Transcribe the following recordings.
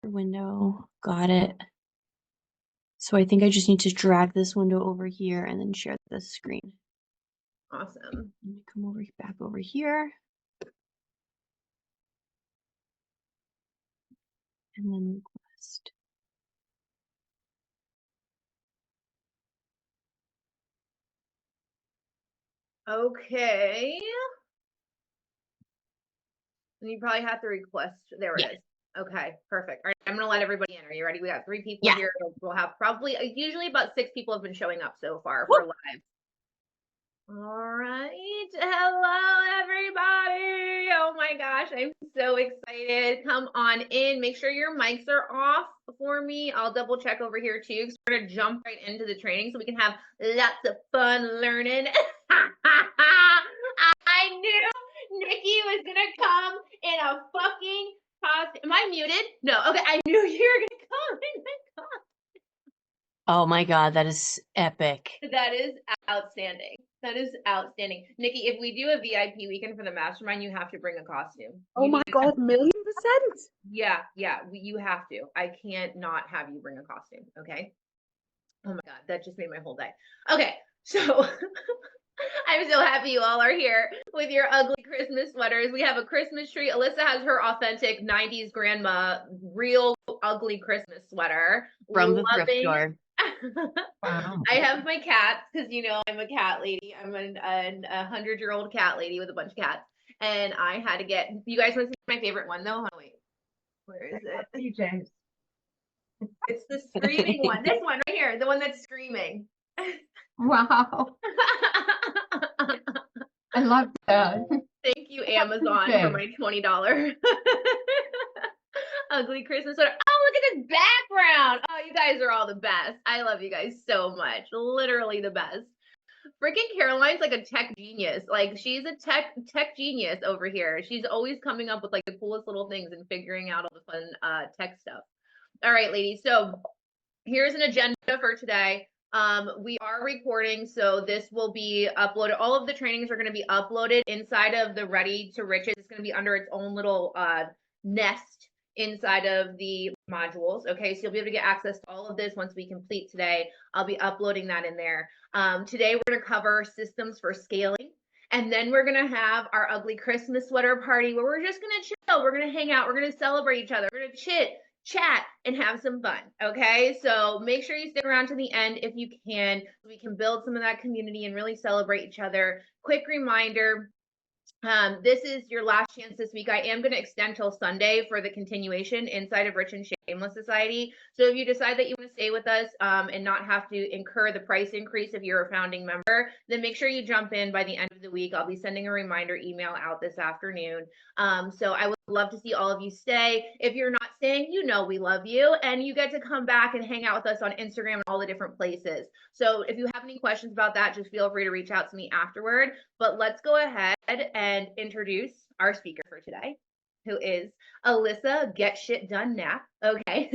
window. Got it. So I think I just need to drag this window over here and then share the screen. Awesome. Let me come back over here. And then request. Okay. And you probably have to request. There it is. Okay, perfect. All right, I'm gonna let everybody in. Are you ready? We got 3 people here. We'll have probably usually about 6 people have been showing up so far for live. All right. Hello, everybody. Oh my gosh, I'm so excited. Come on in. Make sure your mics are off for me. I'll double check over here too, because we're gonna jump right into the training so we can have lots of fun learning. I knew Nikki was gonna come in a fucking costume. Am I muted? No. Okay, I knew you were gonna come in a costume. Oh my God, that is epic. That is outstanding. That is outstanding. Nikki, if we do a VIP weekend for the mastermind, you have to bring a costume. Oh my God, 1,000,000%. Yeah, you have to. I can't not have you bring a costume, okay? Oh my God, that just made my whole day. Okay, so I'm so happy you all are here with your ugly Christmas sweaters. We have a Christmas tree. Alyssa has her authentic 90s grandma, real ugly Christmas sweater. From the thrift store. Wow. I have my cats because I'm a cat lady. I'm a 100-year-old cat lady with a bunch of cats, and I had to get. You guys want to see my favorite one though? Wait, where is it? PJs. It's the screaming one. This one right here, the one that's screaming. Wow. I love that. Thank you, Amazon, for my $20 ugly Christmas sweater. Oh, look at this background. Oh, you guys are all the best. I love you guys so much. Literally the best. Freaking Caroline's like a tech genius. Like she's a tech genius over here. She's always coming up with like the coolest little things and figuring out all the fun tech stuff. All right, ladies. So here's an agenda for today. We are recording, so this will be uploaded. All of the trainings are going to be uploaded inside of the Ready to Riches. It's going to be under its own little nest inside of the modules. Okay, so you'll be able to get access to all of this once we complete today. I'll be uploading that in there. Today we're going to cover systems for scaling. And then we're going to have our ugly Christmas sweater party where we're just going to chill. We're going to hang out. We're going to celebrate each other. We're going to chat and have some fun. Okay, so make sure you stick around to the end if you can, so we can build some of that community and really celebrate each other. Quick reminder, this is your last chance this week. I am going to extend till Sunday for the continuation inside of Rich and Shameless Society. So if you decide that you want to stay with us and not have to incur the price increase if you're a founding member, then make sure you jump in by the end of the week. I'll be sending a reminder email out this afternoon. So I would love to see all of you stay. If you're not staying, we love you, and you get to come back and hang out with us on Instagram and all the different places. So if you have any questions about that, just feel free to reach out to me afterward. But let's go ahead and introduce our speaker for today, who is Alyssa Get Shit Done Nap. Okay.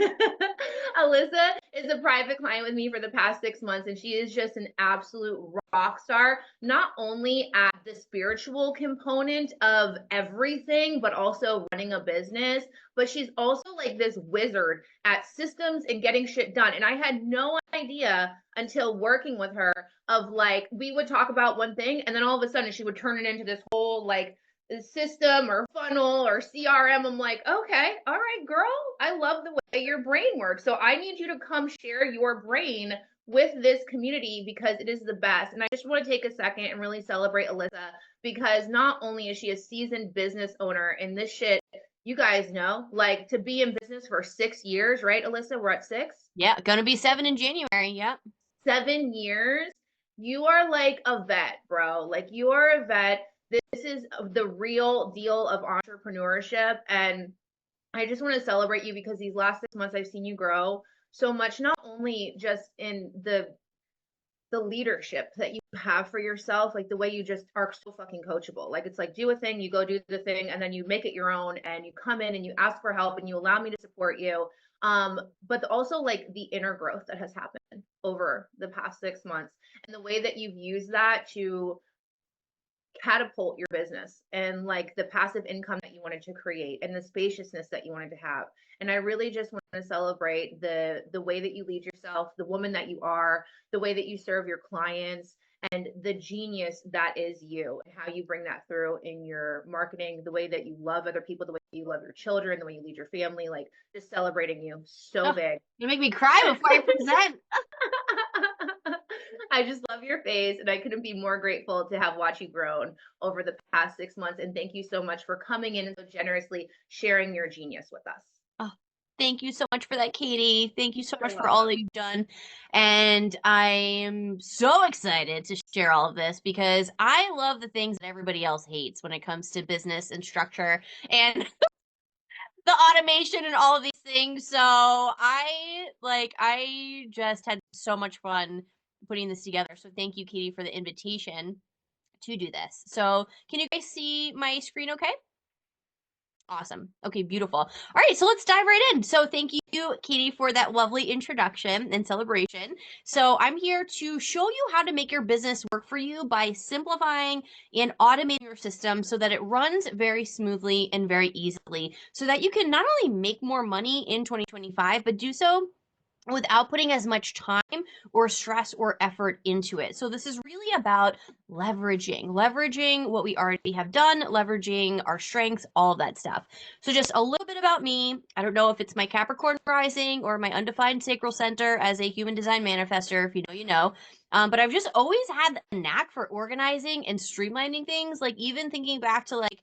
Alyssa is a private client with me for the past 6 months, and she is just an absolute rock star, not only at the spiritual component of everything, but also running a business. But she's also like this wizard at systems and getting shit done. And I had no idea until working with her of like, we would talk about one thing and then all of a sudden she would turn it into this whole like system or funnel or CRM. I'm like, okay, all right, girl, I love the way your brain works. So I need you to come share your brain with this community because it is the best. And I just want to take a second and really celebrate Alyssa, because not only is she a seasoned business owner in this shit, you guys know, like to be in business for 6 years, right, Alyssa? We're at 6? Yeah, gonna be 7 in January. Yep. 7 years. You are like a vet, bro. Like you are a vet. This is the real deal of entrepreneurship. And I just want to celebrate you because these last 6 months I've seen you grow so much, not only just in the leadership that you have for yourself, like the way you just are so fucking coachable. Like it's like, do a thing, you go do the thing, and then you make it your own, and you come in and you ask for help and you allow me to support you. But also like the inner growth that has happened over the past 6 months and the way that you've used that to catapult your business and like the passive income that you wanted to create and the spaciousness that you wanted to have. And I really just want to celebrate the way that you lead yourself, the woman that you are, the way that you serve your clients, and the genius that is you, and how you bring that through in your marketing, the way that you love other people, the way you love your children, the way you lead your family, like just celebrating you so big. You make me cry before I present. I just love your face, and I couldn't be more grateful to have watched you grown over the past 6 months. And thank you so much for coming in and so generously sharing your genius with us. Oh, thank you so much for that, Katie. Thank you so You're much for all welcome. that you've done. And I am so excited to share all of this because I love the things that everybody else hates when it comes to business and structure and the automation and all of these things. So I just had so much fun putting this together. So thank you, Katie, for the invitation to do this. So can you guys see my screen okay? Awesome. Okay, beautiful. All right, so let's dive right in. So thank you, Katie, for that lovely introduction and celebration. So I'm here to show you how to make your business work for you by simplifying and automating your system so that it runs very smoothly and very easily so that you can not only make more money in 2025, but do so without putting as much time or stress or effort into it. So this is really about leveraging what we already have done, leveraging our strengths, all of that stuff. So just a little bit about me. I don't know if it's my Capricorn rising or my undefined sacral center as a human design manifestor. If you know, you know. But I've just always had a knack for organizing and streamlining things. Like even thinking back to like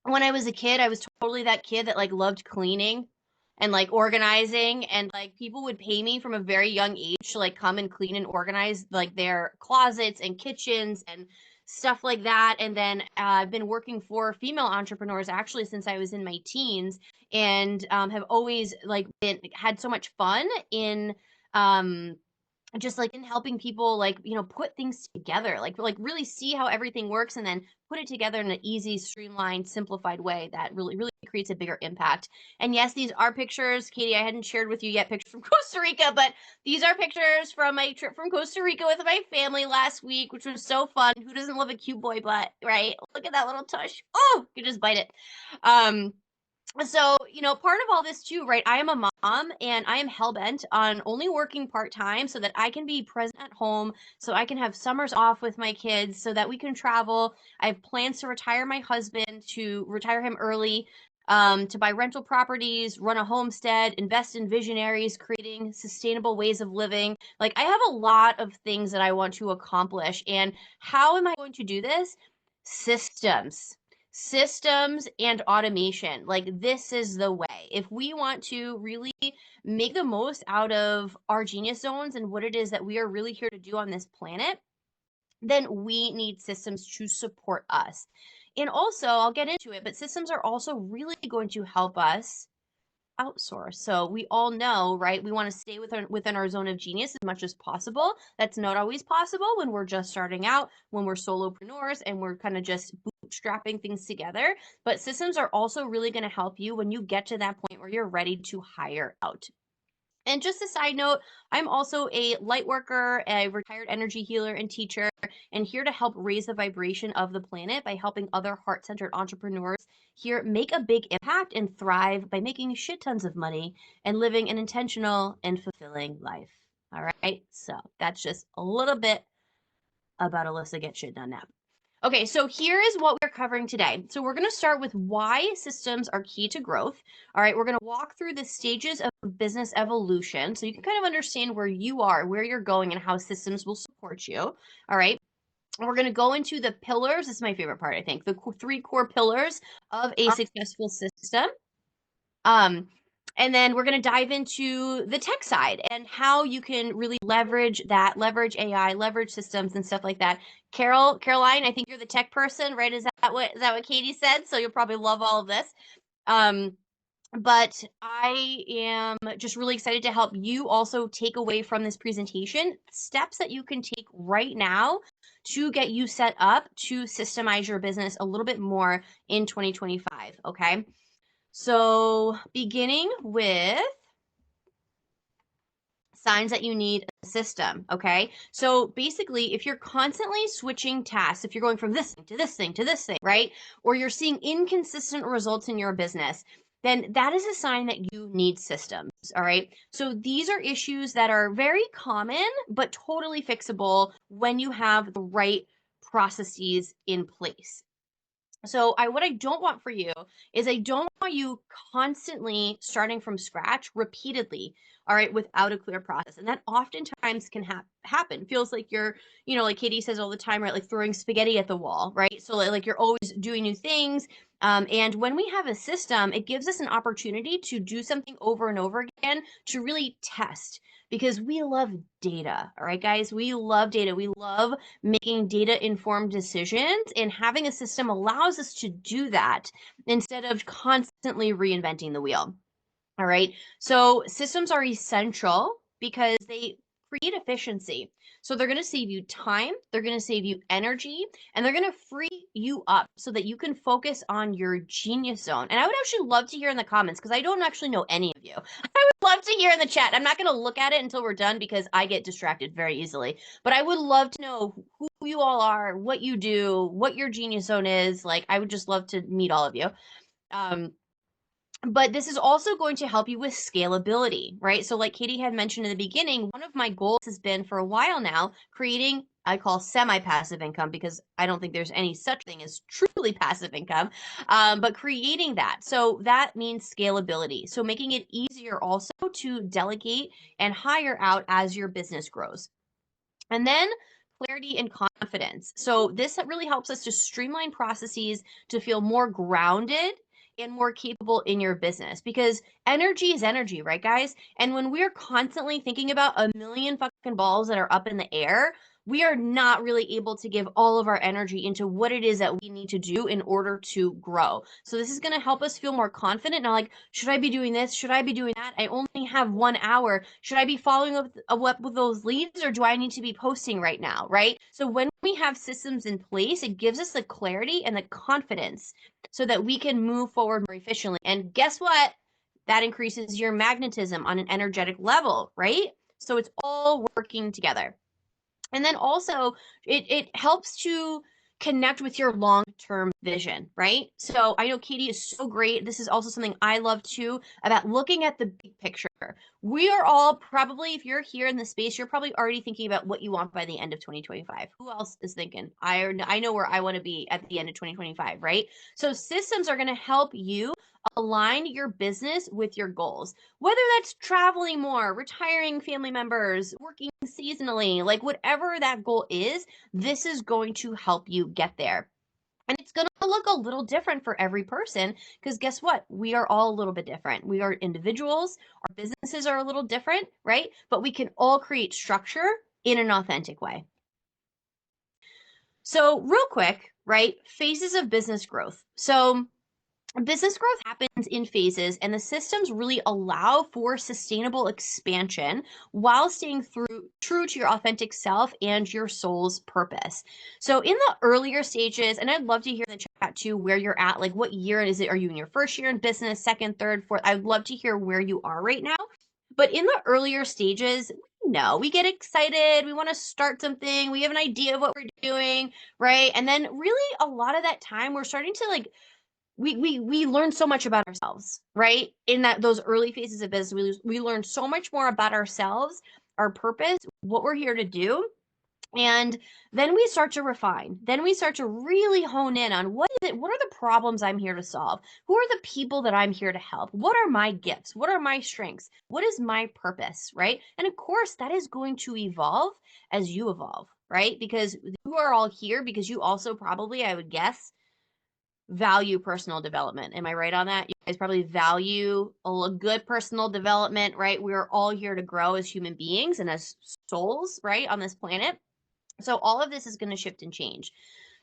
when I was a kid, I was totally that kid that like loved cleaning and like organizing, and like people would pay me from a very young age to like come and clean and organize like their closets and kitchens and stuff like that. And then I've been working for female entrepreneurs actually since I was in my teens, and have always like had so much fun in um just like in helping people like put things together, like really see how everything works and then put it together in an easy, streamlined, simplified way that really creates a bigger impact. And yes, these are pictures, Katie, I hadn't shared with you yet pictures from Costa Rica, but these are pictures from my trip from Costa Rica with my family last week, which was so fun. Who doesn't love a cute boy butt, right? Look at that little tush. Oh, you just bite it. So, part of all this too, right? I am a mom and I am hell-bent on only working part-time so that I can be present at home, so I can have summers off with my kids, so that we can travel. I have plans to retire my husband, to retire him early, to buy rental properties, run a homestead, invest in visionaries, creating sustainable ways of living. Like, I have a lot of things that I want to accomplish. And how am I going to do this? Systems and automation. Like, this is the way. If we want to really make the most out of our genius zones and what it is that we are really here to do on this planet, then we need systems to support us. And also, I'll get into it, but systems are also really going to help us outsource. So we all know, right? We want to stay within our zone of genius as much as possible. That's not always possible when we're just starting out, when we're solopreneurs and we're kind of just bootstrapping things together. But systems are also really going to help you when you get to that point where you're ready to hire out. And just a side note, I'm also a light worker, a retired energy healer and teacher, and here to help raise the vibration of the planet by helping other heart-centered entrepreneurs here make a big impact and thrive by making shit tons of money and living an intentional and fulfilling life. All right, so that's just a little bit about Alyssa Get Shit Done Now. Okay, so here is what we're covering today. So we're going to start with why systems are key to growth. All right, we're going to walk through the stages of business evolution so you can kind of understand where you are, where you're going, and how systems will support you. All right. We're going to go into the pillars. This is my favorite part, I think. The 3 core pillars of a successful system. And then we're going to dive into the tech side and how you can really leverage AI, leverage systems and stuff like that. Caroline, I think you're the tech person, right? Is that what Katie said? So you'll probably love all of this. But I am just really excited to help you also take away from this presentation steps that you can take right now to get you set up to systemize your business a little bit more in 2025. Okay. So beginning with signs that you need a system, okay? So basically, if you're constantly switching tasks, if you're going from this thing to this thing to this thing, right? Or you're seeing inconsistent results in your business, then that is a sign that you need systems, all right? So these are issues that are very common, but totally fixable when you have the right processes in place. So what I don't want for you is I don't want you constantly starting from scratch repeatedly, all right, without a clear process. And that oftentimes can happen. Feels like you're, like Katie says all the time, right? Like throwing spaghetti at the wall, right? So like you're always doing new things. And when we have a system, it gives us an opportunity to do something over and over again to really test, because we love data. All right, guys, we love data. We love making data informed decisions, and having a system allows us to do that instead of constantly reinventing the wheel. All right. So systems are essential because they create efficiency. So they're going to save you time, they're going to save you energy, and they're going to free you up so that you can focus on your genius zone. And I would actually love to hear in the comments, because I don't actually know any of you. I would love to hear in the chat. I'm not going to look at it until we're done because I get distracted very easily. But I would love to know who you all are, what you do, what your genius zone is. Like, I would just love to meet all of you. But this is also going to help you with scalability, right? So like Katie had mentioned in the beginning, one of my goals has been for a while now creating, I call semi-passive income, because I don't think there's any such thing as truly passive income, but creating that. So that means scalability. So making it easier also to delegate and hire out as your business grows. And then clarity and confidence. So this really helps us to streamline processes to feel more grounded and more capable in your business, because energy is energy, right, guys? And when we're constantly thinking about a million fucking balls that are up in the air, we are not really able to give all of our energy into what it is that we need to do in order to grow. So this is going to help us feel more confident. Now, like, should I be doing this? Should I be doing that? I only have 1 hour. Should I be following up with those leads, or do I need to be posting right now, right? So when we have systems in place, it gives us the clarity and the confidence so that we can move forward more efficiently. And guess what? That increases your magnetism on an energetic level, right? So it's all working together. And then also it helps to connect with your long-term vision, right? So I know Katie is so great. This is also something I love too, about looking at the big picture. We are all probably, if you're here in the space, you're probably already thinking about what you want by the end of 2025. Who else is thinking? I know where I want to be at the end of 2025, right? So systems are going to help you align your business with your goals, whether that's traveling more, retiring family members, working seasonally, like whatever that goal is, this is going to help you get there. And it's going to look a little different for every person, because guess what? We are all a little bit different. We are individuals. Our businesses are a little different, right? But we can all create structure in an authentic way. So real quick, right? Phases of business growth. So business growth happens in phases, and the systems really allow for sustainable expansion while staying true to your authentic self and your soul's purpose. So in the earlier stages, and I'd love to hear in the chat too where you're at, like what year is it? Are you in your first year in business, second, third, fourth? I'd love to hear where you are right now. But in the earlier stages, we get excited. We want to start something. We have an idea of what we're doing, right? And then really a lot of that time we're starting to like we learn so much about ourselves, right? In those early phases of business, we learn so much more about ourselves, our purpose, what we're here to do. And then we start to refine. Then we start to really hone in on what is it? What are the problems I'm here to solve? Who are the people that I'm here to help? What are my gifts? What are my strengths? What is my purpose, right? And of course, that is going to evolve as you evolve, right? Because you are all here because you also probably, I would guess, value personal development. Am I right on that? You guys probably value a good personal development, right? We're all here to grow as human beings and as souls, right, on this planet. So all of this is going to shift and change.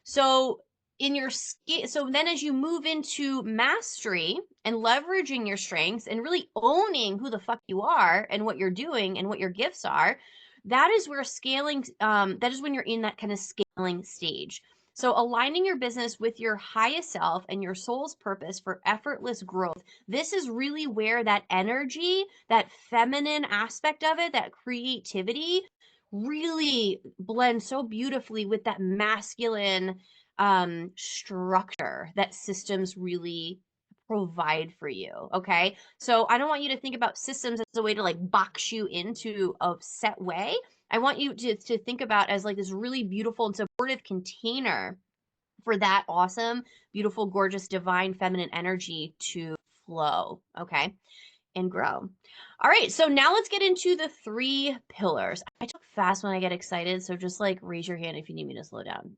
So so then as you move into mastery and leveraging your strengths and really owning who the fuck you are and what you're doing and what your gifts are, that is where scaling, that is when you're in that kind of scaling stage. So aligning your business with your highest self and your soul's purpose for effortless growth. This is really where that energy, that feminine aspect of it, that creativity really blends so beautifully with that masculine structure that systems really provide for you. Okay. So I don't want you to think about systems as a way to like box you into a set way. I want you to think about as like this really beautiful and supportive container for that awesome, beautiful, gorgeous, divine feminine energy to flow. Okay. And grow. All right, so now let's get into the 3 pillars. I talk fast when I get excited, so just like raise your hand if you need me to slow down.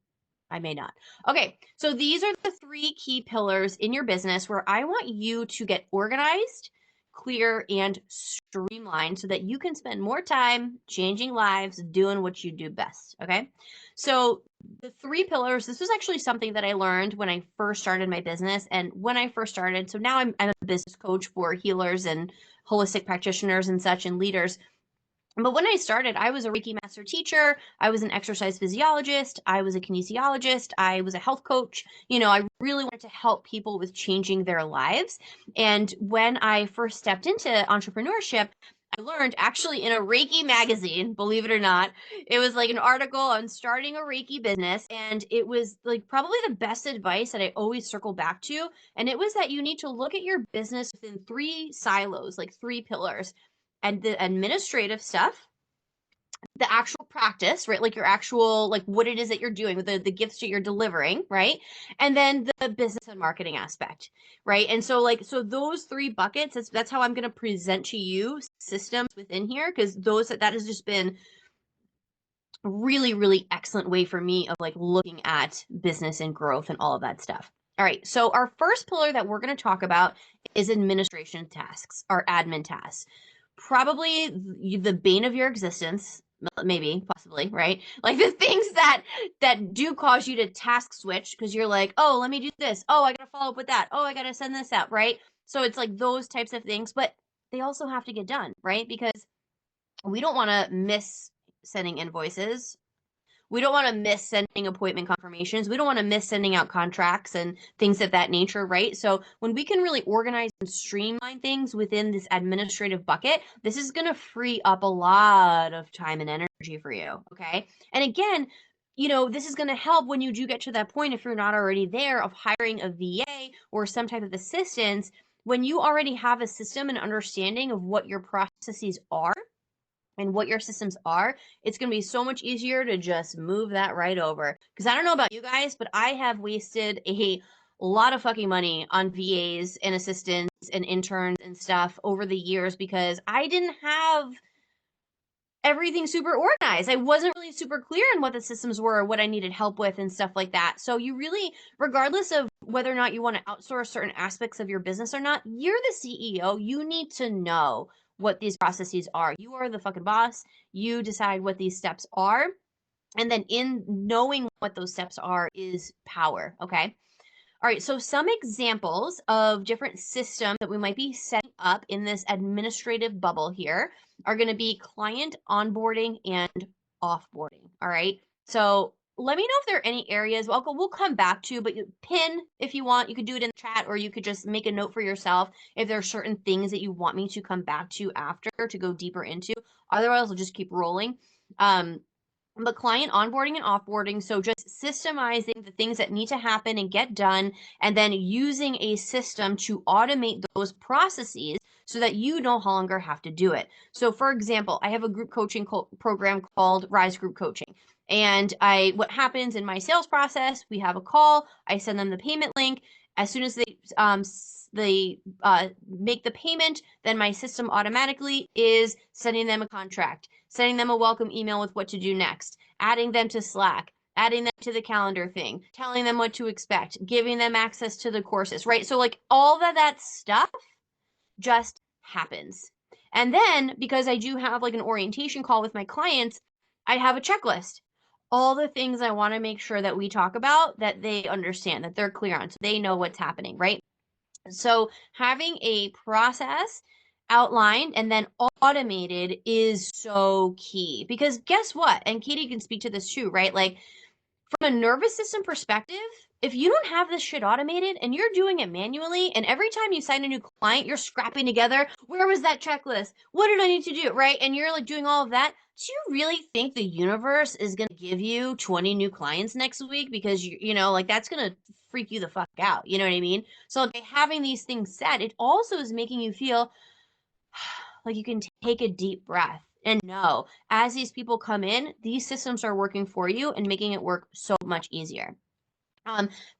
I may not. Okay, so these are the 3 key pillars in your business where I want you to get organized, clear, and streamlined so that you can spend more time changing lives, doing what you do best. Okay, so the 3 pillars, this was actually something that I learned when I first started my business. And when I first started, so now I'm a business coach for healers and holistic practitioners and such and leaders. But when I started, I was a Reiki master teacher. I was an exercise physiologist. I was a kinesiologist. I was a health coach. You know, I really wanted to help people with changing their lives. And when I first stepped into entrepreneurship, I learned actually in a Reiki magazine, believe it or not, it was like an article on starting a Reiki business. And it was like probably the best advice that I always circle back to. And it was that you need to look at your business within 3 silos, like 3 pillars, and the administrative stuff, the actual practice, right? Like your actual, like what it is that you're doing, the gifts that you're delivering, right? And then the business and marketing aspect, right? And so like, so those 3 buckets, that's how I'm going to present to you systems within here, because that has just been really, really excellent way for me of like looking at business and growth and all of that stuff. All right. So our first pillar that we're going to talk about is administration tasks, or admin tasks. Probably the bane of your existence, maybe, possibly, right? Like the things that do cause you to task switch because you're like, oh, let me do this. Oh, I got to follow up with that. Oh, I got to send this out, right? So it's like those types of things, but they also have to get done, right? Because we don't want to miss sending invoices. We don't want to miss sending appointment confirmations. We don't want to miss sending out contracts and things of that nature, right? So when we can really organize and streamline things within this administrative bucket, this is going to free up a lot of time and energy for you, okay? And again, you know, this is going to help when you do get to that point, if you're not already there, of hiring a VA or some type of assistance. When you already have a system and understanding of what your processes are and what your systems are, it's going to be so much easier to just move that right over. Because I don't know about you guys, but I have wasted a lot of fucking money on VAs and assistants and interns and stuff over the years because I didn't have everything super organized. I wasn't really super clear on what the systems were, what I needed help with, and stuff like that. So you really, regardless of whether or not you want to outsource certain aspects of your business or not, you're the CEO. You need to know what these processes are. You are the fucking boss. You decide what these steps are. And then in knowing what those steps are is power. Okay. All right, so some examples of different systems that we might be setting up in this administrative bubble here are going to be client onboarding and offboarding. All right, so let me know if there are any areas we'll come back to, but you pin if you want. You could do it in the chat, or you could just make a note for yourself if there are certain things that you want me to come back to after to go deeper into. Otherwise, I'll just keep rolling. But client onboarding and offboarding, so just systemizing the things that need to happen and get done, and then using a system to automate those processes so that you no longer have to do it. So for example, I have a group coaching program called Rise Group Coaching. And what happens in my sales process, we have a call, I send them the payment link. As soon as they make the payment, then my system automatically is sending them a contract, sending them a welcome email with what to do next, adding them to Slack, adding them to the calendar thing, telling them what to expect, giving them access to the courses, right? So like all of that stuff just happens. And then because I do have like an orientation call with my clients, I have a checklist. All the things I want to make sure that we talk about, that they understand, that they're clear on, so they know what's happening, right? So having a process outlined and then automated is so key, because guess what? And Katie can speak to this too, right? Like from a nervous system perspective, if you don't have this shit automated and you're doing it manually, and every time you sign a new client, you're scrapping together, where was that checklist? What did I need to do? Right? And you're like doing all of that. Do you really think the universe is going to give you 20 new clients next week? Because like that's going to freak you the fuck out. You know what I mean? So by having these things set, it also is making you feel like you can take a deep breath and know as these people come in, these systems are working for you and making it work so much easier.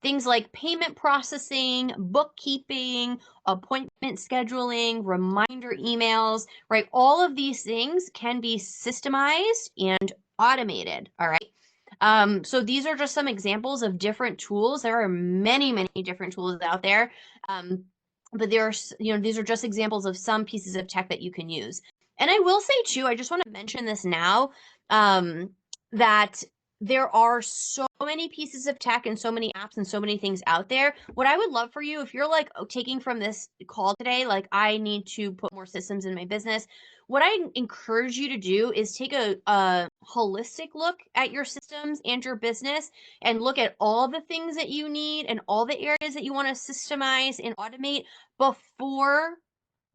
Things like payment processing, bookkeeping, appointment scheduling, reminder emails, right? All of these things can be systemized and automated, all right? So these are just some examples of different tools. There are many, many different tools out there. But these are just examples of some pieces of tech that you can use. And I will say too, I just want to mention this now, that there are so many pieces of tech and so many apps and so many things out there. What I would love for you, if you're like taking from this call today, like I need to put more systems in my business, what I encourage you to do is take a holistic look at your systems and your business and look at all the things that you need and all the areas that you want to systemize and automate before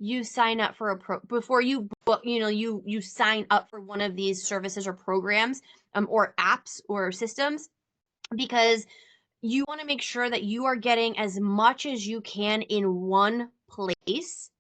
you sign up for before you book, you sign up for one of these services or programs, or apps or systems, because you want to make sure that you are getting as much as you can in one place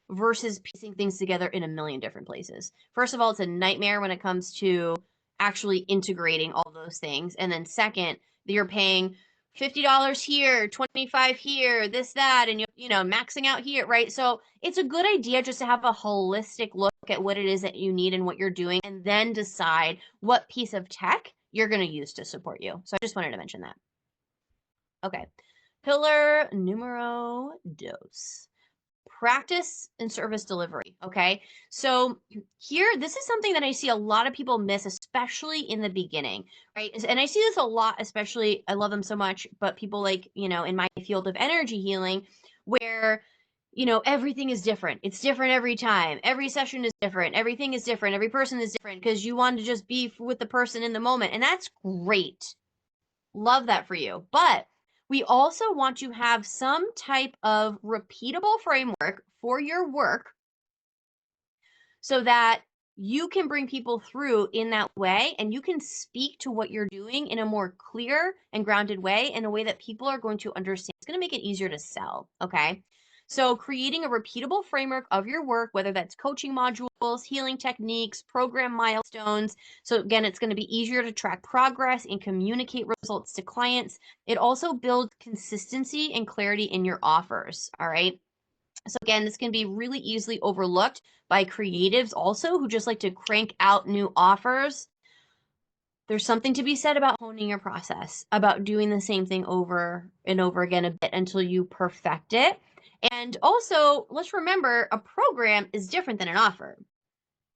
versus piecing things together in a million different places. First of all, it's a nightmare when it comes to actually integrating all those things. And then second, you're paying $50 here, 25 here, this, that, and maxing out here, right? So it's a good idea just to have a holistic look at what it is that you need and what you're doing, and then decide what piece of tech you're going to use to support you. So I just wanted to mention that. Okay. Pillar numero dos. Practice and service delivery. Okay. So here, this is something that I see a lot of people miss, especially in the beginning, right? And I see this a lot, especially, I love them so much, but people like, in my field of energy healing, where, everything is different. It's different every time. Every session is different. Everything is different. Every person is different because you want to just be with the person in the moment. And that's great. Love that for you. But we also want to have some type of repeatable framework for your work so that you can bring people through in that way, and you can speak to what you're doing in a more clear and grounded way, in a way that people are going to understand. It's going to make it easier to sell. Okay. So creating a repeatable framework of your work, whether that's coaching modules, healing techniques, program milestones. So again, it's going to be easier to track progress and communicate results to clients. It also builds consistency and clarity in your offers. All right. So again, this can be really easily overlooked by creatives also, who just like to crank out new offers. There's something to be said about honing your process, about doing the same thing over and over again a bit until you perfect it. And also, let's remember, a program is different than an offer,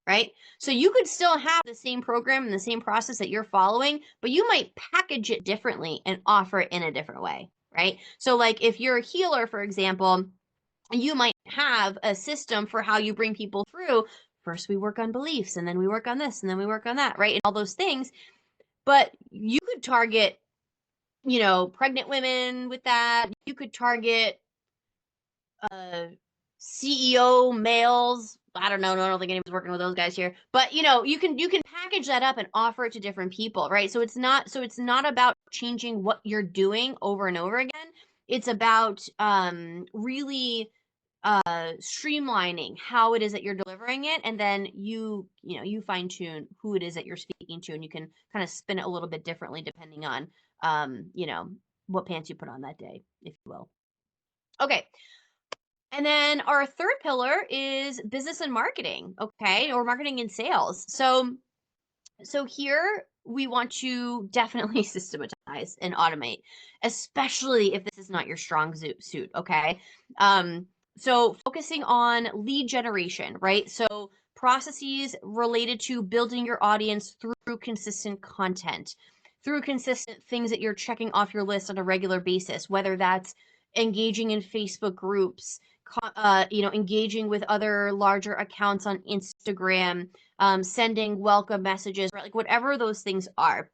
right? So you could still have the same program and the same process that you're following, but you might package it differently and offer it in a different way, right? So like if you're a healer, for example, you might have a system for how you bring people through. First, we work on beliefs, and then we work on this, and then we work on that, right? And all those things. But you could target, pregnant women with that. You could target CEO males. I don't know. I don't think anyone's working with those guys here. But you can package that up and offer it to different people, right? So it's not about changing what you're doing over and over again. It's about really streamlining how it is that you're delivering it, and then you fine tune who it is that you're speaking to, and you can kind of spin it a little bit differently depending on what pants you put on that day, if you will. Okay. And then our third pillar is business and marketing, okay, or marketing and sales. So here we want to definitely systematize and automate, especially if this is not your strong suit, okay? So focusing on lead generation, right? So processes related to building your audience through consistent content, through consistent things that you're checking off your list on a regular basis, whether that's engaging in Facebook groups, engaging with other larger accounts on Instagram, sending welcome messages, right? Like whatever those things are.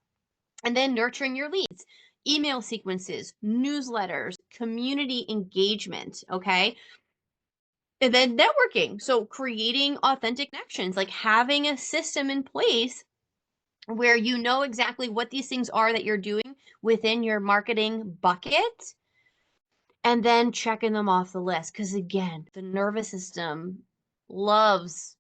And then nurturing your leads, email sequences, newsletters, community engagement. Okay. And then networking. So creating authentic connections, like having a system in place where you know exactly what these things are that you're doing within your marketing bucket, and then checking them off the list. Because again, the nervous system loves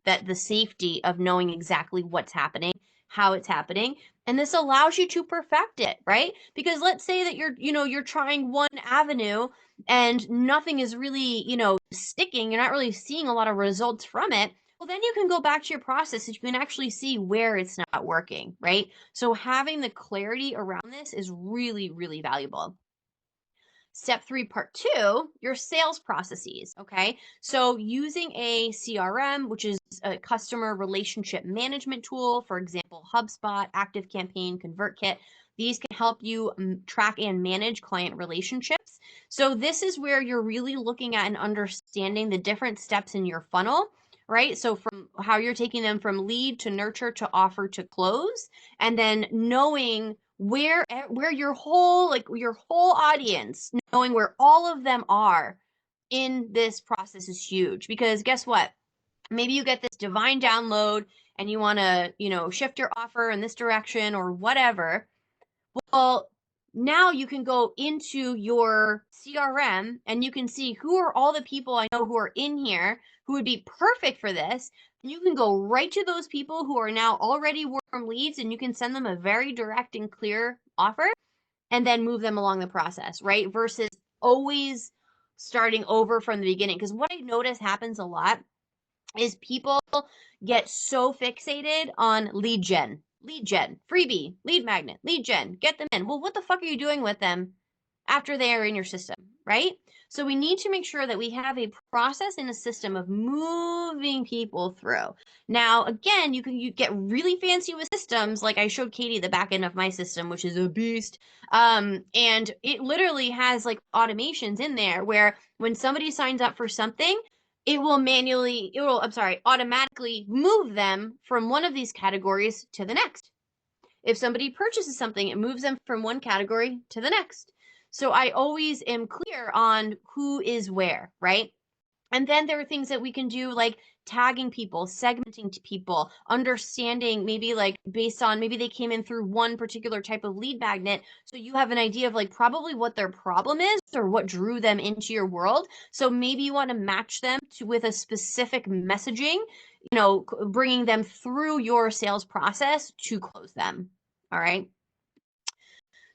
that the safety of knowing exactly what's happening, how it's happening, and this allows you to perfect it, right? Because let's say that you're trying one avenue and nothing is really, sticking, you're not really seeing a lot of results from it. Well, then you can go back to your process and you can actually see where it's not working, right? So having the clarity around this is really, really valuable. Step 3, part 2, your sales processes. Okay. So using a CRM, which is a customer relationship management tool, for example, HubSpot, ActiveCampaign, ConvertKit, these can help you track and manage client relationships. So this is where you're really looking at and understanding the different steps in your funnel, right? So from how you're taking them from lead to nurture to offer to close, and then knowing where your whole audience, knowing where all of them are in this process is huge. Because guess what, maybe you get this divine download and you want to shift your offer in this direction or whatever. Well, now you can go into your CRM and you can see who are all the people I know who are in here who would be perfect for this. And you can go right to those people who are now already warm leads and you can send them a very direct and clear offer and then move them along the process, right? Versus always starting over from the beginning. Because what I notice happens a lot is people get so fixated on lead gen, freebie, lead magnet, lead gen, get them in. Well, what the fuck are you doing with them after they are in your system, right? So we need to make sure that we have a process and a system of moving people through. Now, again, you get really fancy with systems. Like I showed Katie the back end of my system, which is a beast. And it literally has like automations in there where when somebody signs up for something, automatically move them from one of these categories to the next. If somebody purchases something, it moves them from one category to the next. So I always am clear on who is where, right? And then there are things that we can do like tagging people, segmenting to people, understanding maybe like based on maybe they came in through one particular type of lead magnet. So you have an idea of like probably what their problem is or what drew them into your world. So maybe you want to match them with a specific messaging, bringing them through your sales process to close them. All right.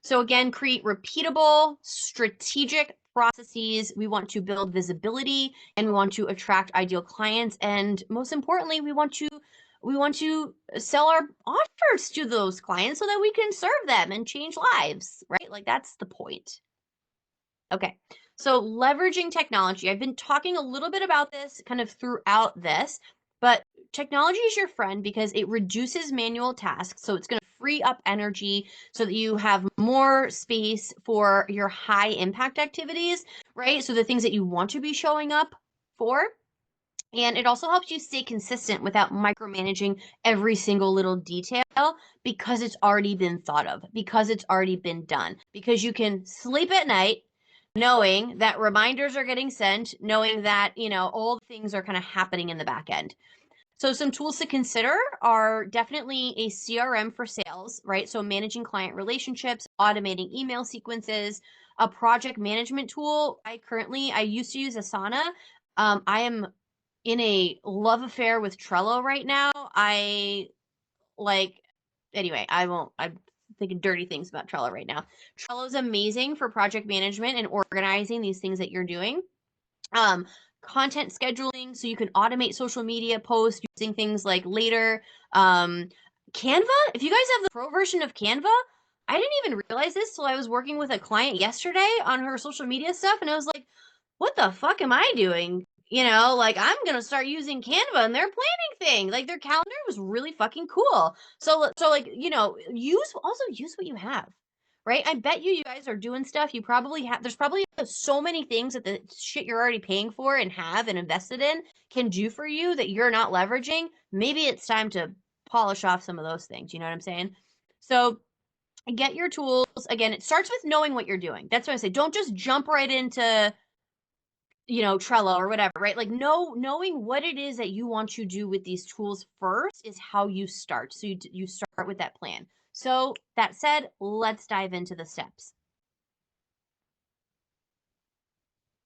So again, create repeatable, strategic processes. We want to build visibility and we want to attract ideal clients. And most importantly, we want to sell our offers to those clients so that we can serve them and change lives, right? Like that's the point. Okay. So leveraging technology. I've been talking a little bit about this kind of throughout this, but technology is your friend because it reduces manual tasks. So it's going to free up energy so that you have more space for your high impact activities, right? So the things that you want to be showing up for. And it also helps you stay consistent without micromanaging every single little detail because it's already been thought of, because it's already been done, because you can sleep at night knowing that reminders are getting sent, knowing that, all the things are kind of happening in the back end. So some tools to consider are definitely a CRM for sales, right? So managing client relationships, automating email sequences, a project management tool. I used to use Asana. I am in a love affair with Trello right now. Anyway, I'm thinking dirty things about Trello right now. Trello is amazing for project management and organizing these things that you're doing. Content scheduling, so you can automate social media posts using things like Later. Canva, if you guys have the pro version of Canva, I didn't even realize this till I was working with a client yesterday on her social media stuff, and I was like, what the fuck am I doing? Like I'm gonna start using Canva and their planning thing. Like their calendar was really fucking cool. So like, use what you have. Right? I bet you guys are doing stuff you probably have. There's probably so many things that the shit you're already paying for and have and invested in can do for you that you're not leveraging. Maybe it's time to polish off some of those things. You know what I'm saying? So get your tools. Again, it starts with knowing what you're doing. That's what I say. Don't just jump right into, Trello or whatever, right? Like knowing what it is that you want to do with these tools first is how you start. So you start with that plan. So that said, let's dive into the steps.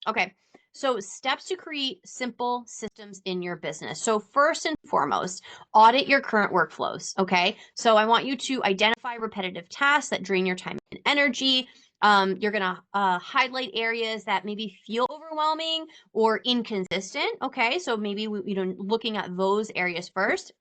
Okay. So steps to create simple systems in your business. So first and foremost, audit your current workflows. Okay. So I want you to identify repetitive tasks that drain your time and energy. You're going to highlight areas that maybe feel overwhelming or inconsistent. Okay. So maybe, looking at those areas first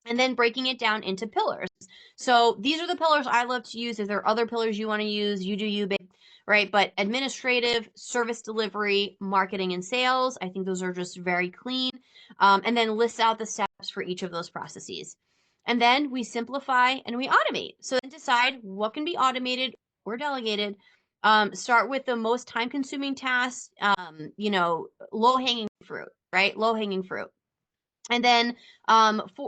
and then breaking it down into pillars. So these are the pillars I love to use. If there are other pillars you want to use, you do you, babe, right? But administrative, service delivery, marketing, and sales, I think those are just very clean. And then list out the steps for each of those processes. And then we simplify and we automate. So then decide what can be automated or delegated. Start with the most time consuming tasks, low hanging fruit, right? Low hanging fruit. And then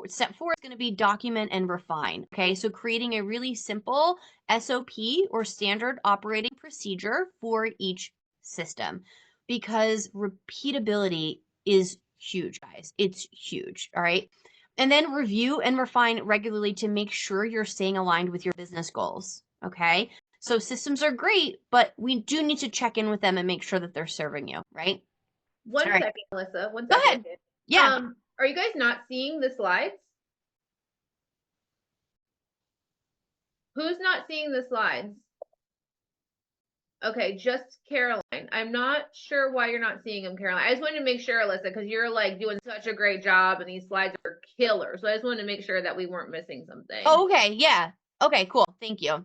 step 4 is going to be document and refine. Okay, so creating a really simple SOP or standard operating procedure for each system, because repeatability is huge, guys. It's huge. All right. And then review and refine regularly to make sure you're staying aligned with your business goals. Okay. So systems are great, but we do need to check in with them and make sure that they're serving you, right? One All right. second, Melissa. One Go second. ahead. Yeah. Are you guys not seeing the slides? Who's not seeing the slides? Okay, just Caroline. I'm not sure why you're not seeing them, Caroline. I just wanted to make sure, Alyssa, because you're like doing such a great job and these slides are killer. So I just wanted to make sure that we weren't missing something. Oh, okay. Yeah. Okay, cool. Thank you.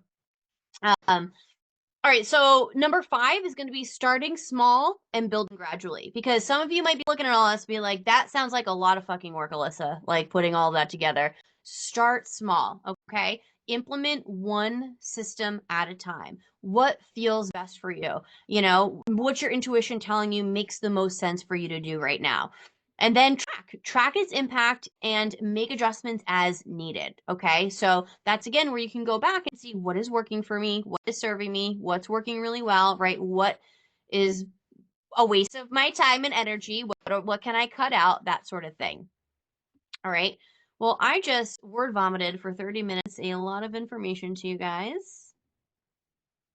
All right. So number 5 is going to be starting small and building gradually, because some of you might be looking at all this and be like, that sounds like a lot of fucking work, Alyssa, like putting all that together. Start small. Okay. Implement one system at a time. What feels best for you? What's your intuition telling you makes the most sense for you to do right now? And then track its impact and make adjustments as needed. Okay. So that's again where you can go back and see what is working for me, what is serving me, what's working really well, right? What is a waste of my time and energy? What can I cut out? That sort of thing. All right. Well, I just word vomited for 30 minutes, a lot of information to you guys.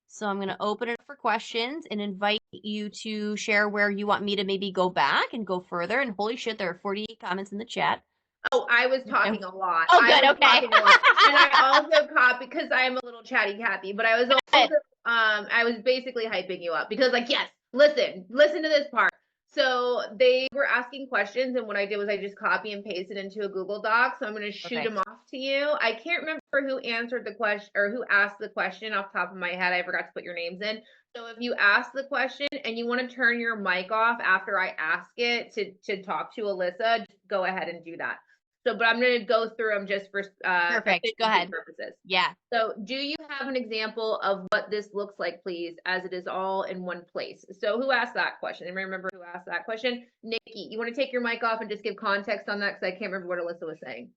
So I'm going to open it up for questions and invite you to share where you want me to maybe go back and go further. And holy shit, there are 48 comments in the chat. Oh, I was talking a lot. Oh, good. Okay. And I also copied, because I am a little chatty Cathy, but I was also, I was basically hyping you up because, like, yes, listen to this part. So they were asking questions, and what I did was I just copy and pasted into a Google Doc. So I'm going to shoot them off to you. I can't remember who answered the question or who asked the question off the top of my head. I forgot to put your names in. So if you ask the question and you want to turn your mic off after I ask it to talk to Alyssa, just go ahead and do that. So, but I'm going to go through them just for perfect. Go ahead. Purposes. Yeah. So, do you have an example of what this looks like, please, as it is all in one place? So, who asked that question? Anybody remember who asked that question? Nikki, you want to take your mic off and just give context on that, because I can't remember what Alyssa was saying.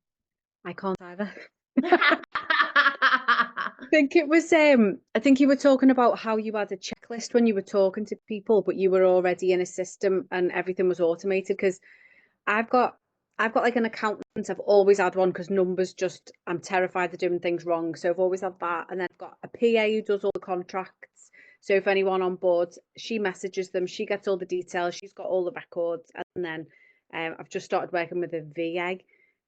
I can't either. I think it was I think you were talking about how you had a checklist when you were talking to people, but you were already in a system and everything was automated. Because I've got like an accountant. I've always had one, because numbers just, I'm terrified of doing things wrong. So I've always had that. And then I've got a PA who does all the contracts. So if anyone on board, she messages them, she gets all the details, she's got all the records. And then I've just started working with a VA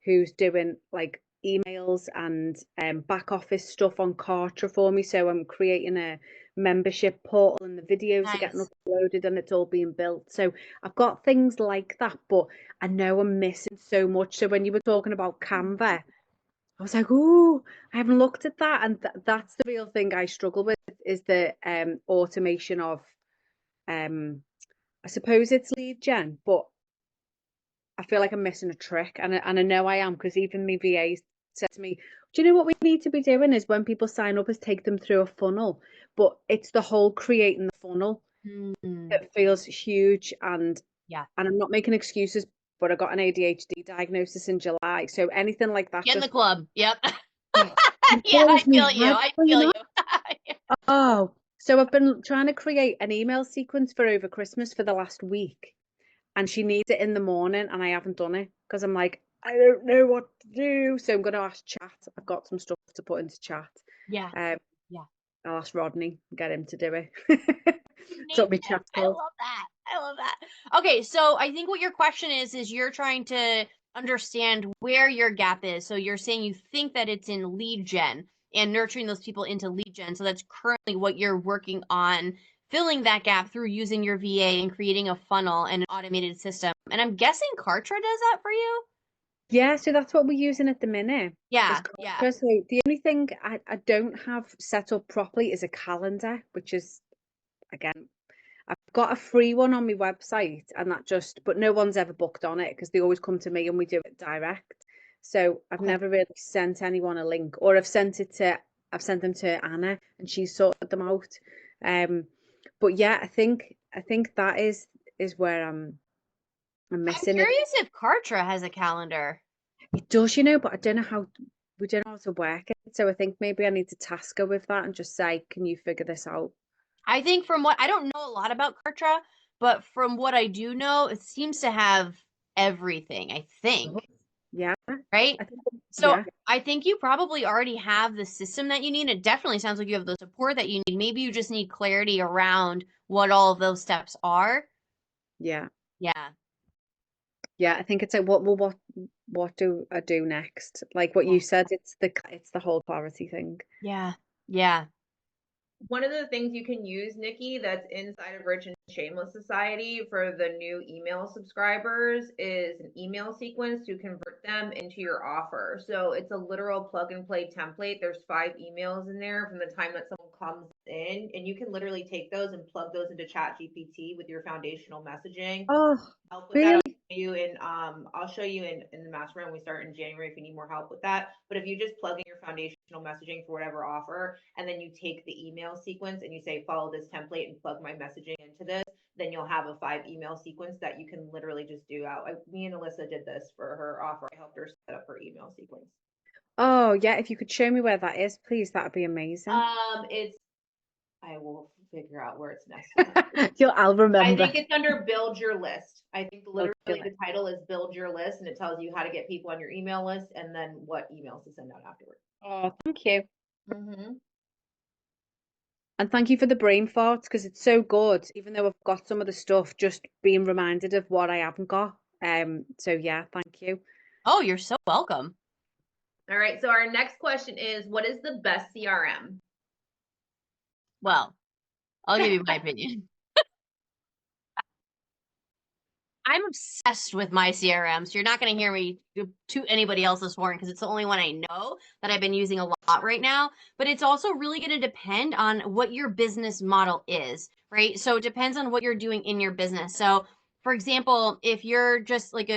who's doing like emails and back office stuff on Kartra for me. So I'm creating a membership portal and the videos are getting uploaded and it's all being built. So I've got things like that, but I know I'm missing so much. So when you were talking about Canva, I was like, oh, I haven't looked at that. And that's the real thing I struggle with, is the automation of, I suppose it's lead gen, but I feel like I'm missing a trick. And I know I am, because even my VA said to me, do you know what we need to be doing is when people sign up is take them through a funnel. But it's the whole creating the funnel that feels huge. And I'm not making excuses, but I got an ADHD diagnosis in July. So anything like that. Get in the club. Yep. Yeah, I feel you. I feel you. Oh, so I've been trying to create an email sequence for over Christmas for the last week, and she needs it in the morning, and I haven't done it because I'm like, I don't know what to do. So I'm going to ask chat. I've got some stuff to put into chat. Yeah. Um, Yeah. I'll ask Rodney, get him to do it. Amazing. Took me chat I call. love that. I love that. Okay, so I think what your question is you're trying to understand where your gap is. So you're saying you think that it's in lead gen and nurturing those people into lead gen. So that's currently what you're working on, filling that gap through using your VA and creating a funnel and an automated system. And I'm guessing Kartra does that for you? Yeah, so that's what we're using at the minute. Is Yeah, yeah. Contra. So the only thing I don't have set up properly is a calendar, which is again, I've got a free one on my website, and that just, but no one's ever booked on it because they always come to me and we do it direct. So I've Okay. never really sent anyone a link, or I've sent them to Anna and she's sorted them out. Um, but yeah, I think that is where I'm I'm missing it. curious if Kartra has a calendar. It does, but I don't know how we don't know how to work it. So I think maybe I need to task her with that and just say, can you figure this out? I think from what I don't know a lot about Kartra, but from what I do know, it seems to have everything, I Oh, think, yeah, right? I think, So yeah. I think you probably already have the system that you need. It definitely sounds like you have the support that you need. Maybe you just need clarity around what all of those steps are. Yeah. Yeah. Yeah, I think it's like what do I do next? Like what Yeah. you said, it's the whole clarity thing. Yeah. Yeah. One of the things you can use, Nikki, that's inside of Rich and Shameless Society for the new email subscribers is an email sequence to convert them into your offer. So it's a literal plug and play template. There's 5 emails in there from the time that someone comes in, and you can literally take those and plug those into Chat GPT with your foundational messaging. Oh, Help with that. really? I'll show you in the mastermind. We start in January if you need more help with that. But if you just plug in your foundational messaging for whatever offer, and then you take the email sequence and you say follow this template and plug my messaging into this, then you'll have a 5 email sequence that you can literally just do out. Me and Alyssa did this for her offer. I helped her set up her email sequence. Oh, yeah, if you could show me where that is, please, that'd be amazing. It's I will figure out where it's nested. I'll I remember. think it's under build your list. I think I'll literally do the it. title is build your list and it tells you how to get people on your email list and then what emails to send out afterwards. Oh, thank you. Mm-hmm. And thank you for the brain farts because it's so good, even though I've got some of the stuff, just being reminded of what I haven't got. So yeah, thank you. Oh, you're so welcome. All right. So our next question is, what is the best CRM? Well, I'll give you my opinion. I'm obsessed with my CRM, so you're not going to hear me to anybody else this morning because it's the only one I know that I've been using a lot right now. But it's also really going to depend on what your business model is, right? So it depends on what you're doing in your business. So, for example, if you're just like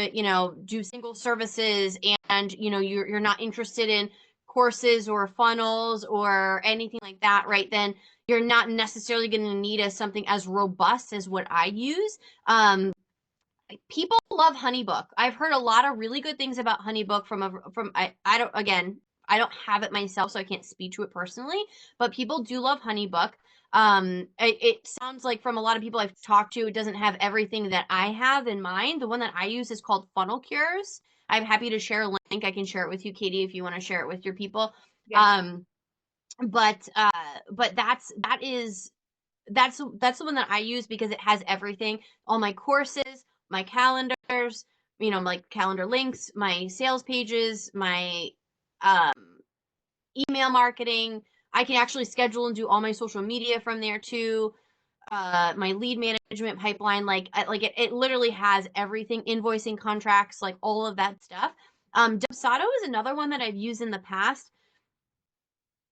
do single services and you're not interested in courses or funnels or anything like that, right? Then you're not necessarily going to need something as robust as what I use. People love HoneyBook. I've heard a lot of really good things about HoneyBook I don't have it myself, so I can't speak to it personally, but people do love HoneyBook. It sounds like from a lot of people I've talked to, it doesn't have everything that I have in mind. The one that I use is called Funnel Cures. I'm happy to share a link. I can share it with you, Katie, if you want to share it with your people. Yeah. But that's the one that I use because it has everything, all my courses, my calendars, my calendar links, my sales pages, my um, email marketing. I can actually schedule and do all my social media from there too. My lead management pipeline, it literally has everything, invoicing, contracts, like all of that stuff. Dubsado is another one that I've used in the past.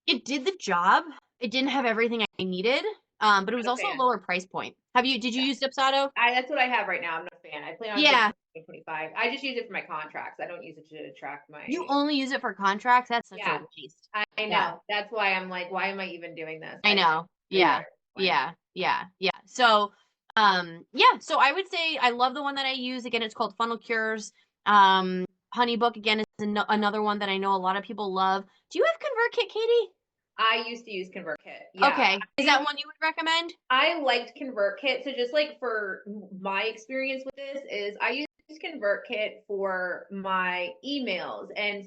It did the job. It didn't have everything I needed, but it was Not a also a fan. lower price point. Did you use Dubsado? That's what I have right now. I'm not a fan. I plan on Yeah. 2025. I just use it for my contracts. I don't use it to track my. You only use it for contracts? That's such a Yeah, waste. I Yeah. know. That's why I'm like, why am I even doing this? I know. Yeah. Yeah. Yeah. Yeah. So, so I would say I love the one that I use. Again, it's called Funnel Cures. HoneyBook again is another one that I know a lot of people love. Do you have ConvertKit, Katie? I used to use ConvertKit. Yeah. Okay. Is that one you would recommend? I liked ConvertKit. So just like for my experience with this is I use ConvertKit for my emails. And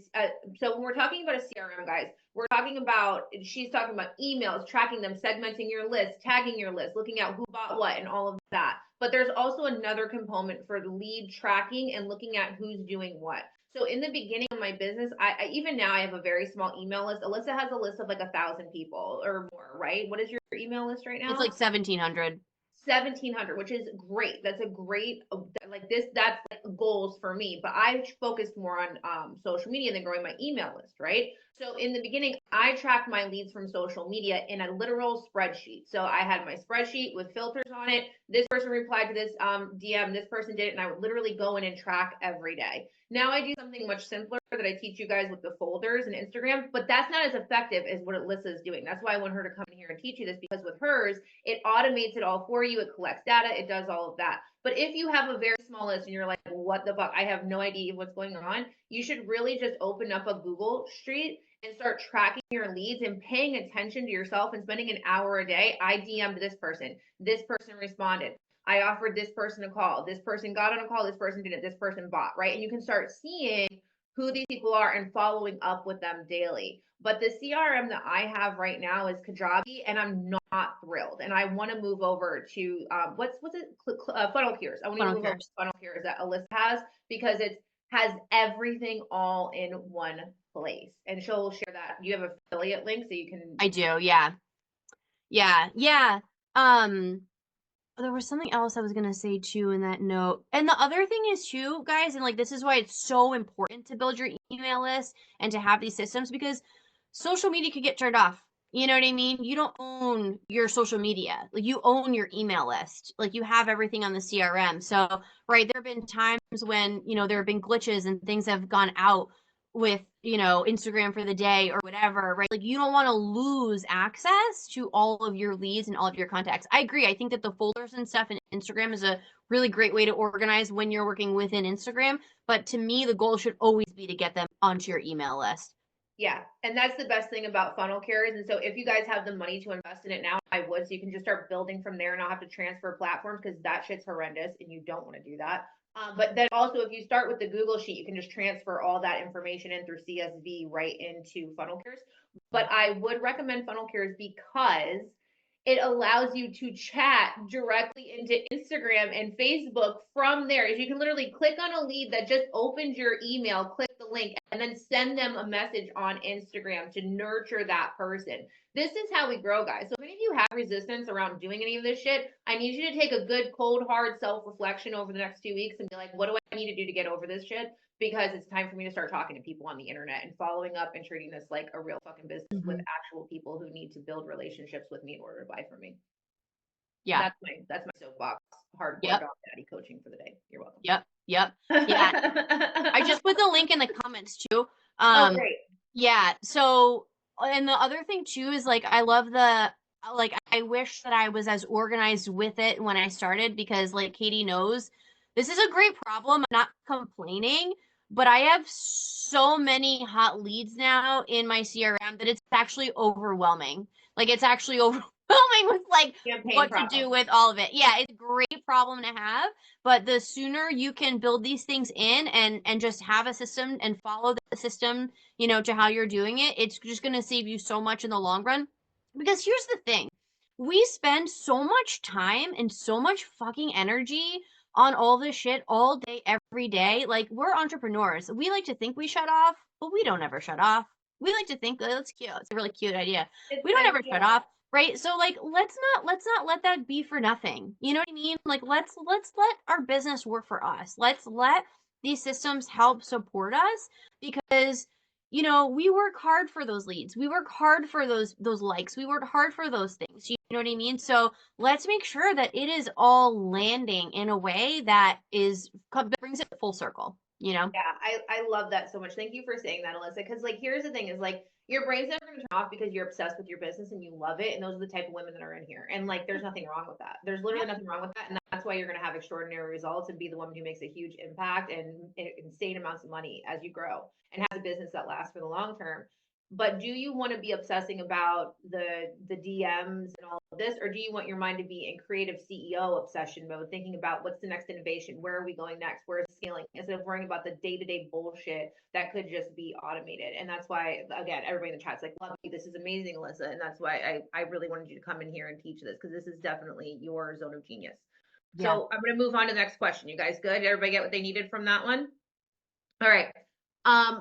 so when we're talking about a CRM, guys, we're talking about, she's talking about emails, tracking them, segmenting your list, tagging your list, looking at who bought what and all of that. But there's also another component for lead tracking and looking at who's doing what. So in the beginning of my business, I even now I have a very small email list. Alyssa has a list of like 1,000 people or more, right? What is your email list right It's now? like 1,700. 1,700, which is great. That's a great like this. That's like goals for me. But I focused more on social media than growing my email list, right? So in the beginning, I tracked my leads from social media in a literal spreadsheet. So I had my spreadsheet with filters on it. This person replied to this DM. This person did it, and I would literally go in and track every day. Now I do something much simpler that I teach you guys with the folders and Instagram, but that's not as effective as what Alyssa is doing. That's why I want her to come in here and teach you this, because with hers, it automates it all for you. It collects data. It does all of that. But if you have a very small list and you're like, what the fuck? I have no idea what's going on. You should really just open up a Google Sheet and start tracking your leads and paying attention to yourself and spending an hour a day. I DM'd this person. This person responded. I offered this person a call. This person got on a call. This person didn't. This person bought, right? And you can start seeing who these people are and following up with them daily. But the CRM that I have right now is Kajabi, and I'm not thrilled. And I want to move over to what's it? Funnel Cures. I want to Funnel move over to Cures. Funnel Cures that Alyssa has, because it has everything all in one place. And she'll share that. You have an affiliate link, so you can. I do. Yeah. Yeah. Yeah. Um, there was something else I was gonna say too in that note. And the other thing is too, guys, and like this is why it's so important to build your email list and to have these systems, because social media could get turned off. You know what I mean? You don't own your social media. Like you own your email list. Like you have everything on the CRM. So, right, there have been times when, there have been glitches and things have gone out with, Instagram for the day or whatever, right? Like you don't want to lose access to all of your leads and all of your contacts. I agree. I think that the folders and stuff in Instagram is a really great way to organize when you're working within Instagram. But to me, the goal should always be to get them onto your email list. Yeah, and that's the best thing about funnel carriers. And so if you guys have the money to invest in it now, I would. So you can just start building from there and not have to transfer platforms, because that shit's horrendous and you don't want to do that. But then also, if you start with the Google Sheet, you can just transfer all that information in through CSV right into funnel carriers. But I would recommend funnel carriers because it allows you to chat directly into Instagram and Facebook from there. Is you can literally click on a lead that just opened your email, click the link, and then send them a message on Instagram to nurture that person. This is how we grow, guys. So if any of you have resistance around doing any of this shit, I need you to take a good, cold, hard self-reflection over the next 2 weeks and be like, what do I need to do to get over this shit? Because it's time for me to start talking to people on the internet and following up and treating this like a real fucking business with actual people who need to build relationships with me in order to buy from me. Yeah. That's my soapbox hardcore Yep. dog daddy coaching for the day. You're welcome. Yep. Yeah. I just put the link in the comments too. Oh, great. Yeah. So, and the other thing too is like, I love I wish that I was as organized with it when I started, because like Katie knows, this is a great problem. I'm not complaining, but I have so many hot leads now in my CRM that it's actually overwhelming. Like it's actually overwhelming with like what to do with all of it. Yeah, it's a great problem to have, but the sooner you can build these things in and just have a system and follow the system, to how you're doing it, it's just going to save you so much in the long run. Because here's the thing. We spend so much time and so much fucking energy on all this shit all day, every day. Like, we're entrepreneurs. We like to think we shut off, but we don't ever shut off. We like to think, oh, that's cute. It's a really cute idea. We don't ever shut off. Right? So like let's not let that be for nothing. You know what I mean? Like let's let our business work for us. Let's let these systems help support us, because we work hard for those leads. We work hard for those likes. We work hard for those things. You know what I mean? So let's make sure that it is all landing in a way that brings it full circle. Yeah, I love that so much. Thank you for saying that, Alyssa. Because like here's the thing is like your brain's never gonna turn off because you're obsessed with your business and you love it. And those are the type of women that are in here. And like there's nothing wrong with that. There's literally nothing wrong with that. And that's why you're gonna have extraordinary results and be the woman who makes a huge impact and insane amounts of money as you grow and has a business that lasts for the long term. But do you want to be obsessing about the DMs and all of this, or do you want your mind to be in creative CEO obsession mode, thinking about what's the next innovation, where are we going next, where is scaling, instead of worrying about the day-to-day bullshit that could just be automated? And that's why, again, everybody in the chat's like, love you, this is amazing, Alyssa, and that's why I really wanted you to come in here and teach this, because this is definitely your zone of genius. Yeah. So I'm going to move on to the next question. You guys good? Did everybody get what they needed from that one? All right.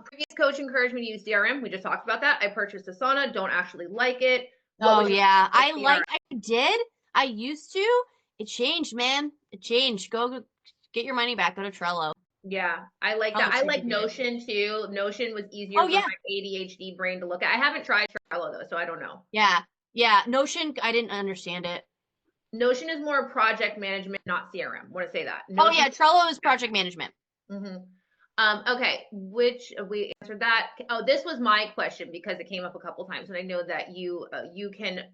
Previous coach encouraged me to use CRM. We just talked about that. I purchased Asana. Don't actually like it. What was your yeah. CRM? I did. I used to. It changed, man. It changed. Go get your money back. Go to Trello. Yeah, I like that. Trello's I super like good. Notion too. Notion was easier Oh for yeah. my ADHD brain to look at. I haven't tried Trello though, so I don't know. Yeah. Yeah. Notion, I didn't understand it. Notion is more project management, not CRM. Want to say that? Oh Notion yeah, Trello is project management. Mm-hmm. Okay, which we answered that. Oh, this was my question because it came up a couple times, and I know that you can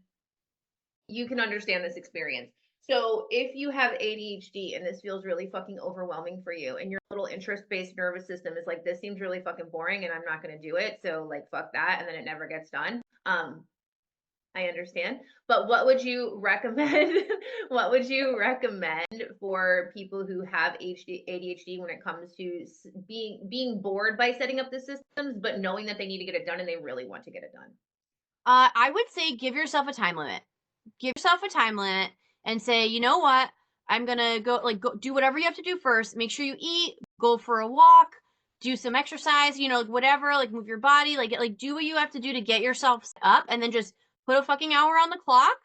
understand this experience. So if you have ADHD and this feels really fucking overwhelming for you, and your little interest-based nervous system is like, this seems really fucking boring, and I'm not going to do it, so like fuck that, and then it never gets done. I understand. But what would you recommend? What would you recommend for people who have ADHD when it comes to being bored by setting up the systems, but knowing that they need to get it done and they really want to get it done? I would say give yourself a time limit. Give yourself a time limit and say, you know what? I'm gonna go do whatever you have to do first. Make sure you eat, go for a walk, do some exercise, whatever, like move your body, like do what you have to do to get yourself set up, and then just put a fucking hour on the clock.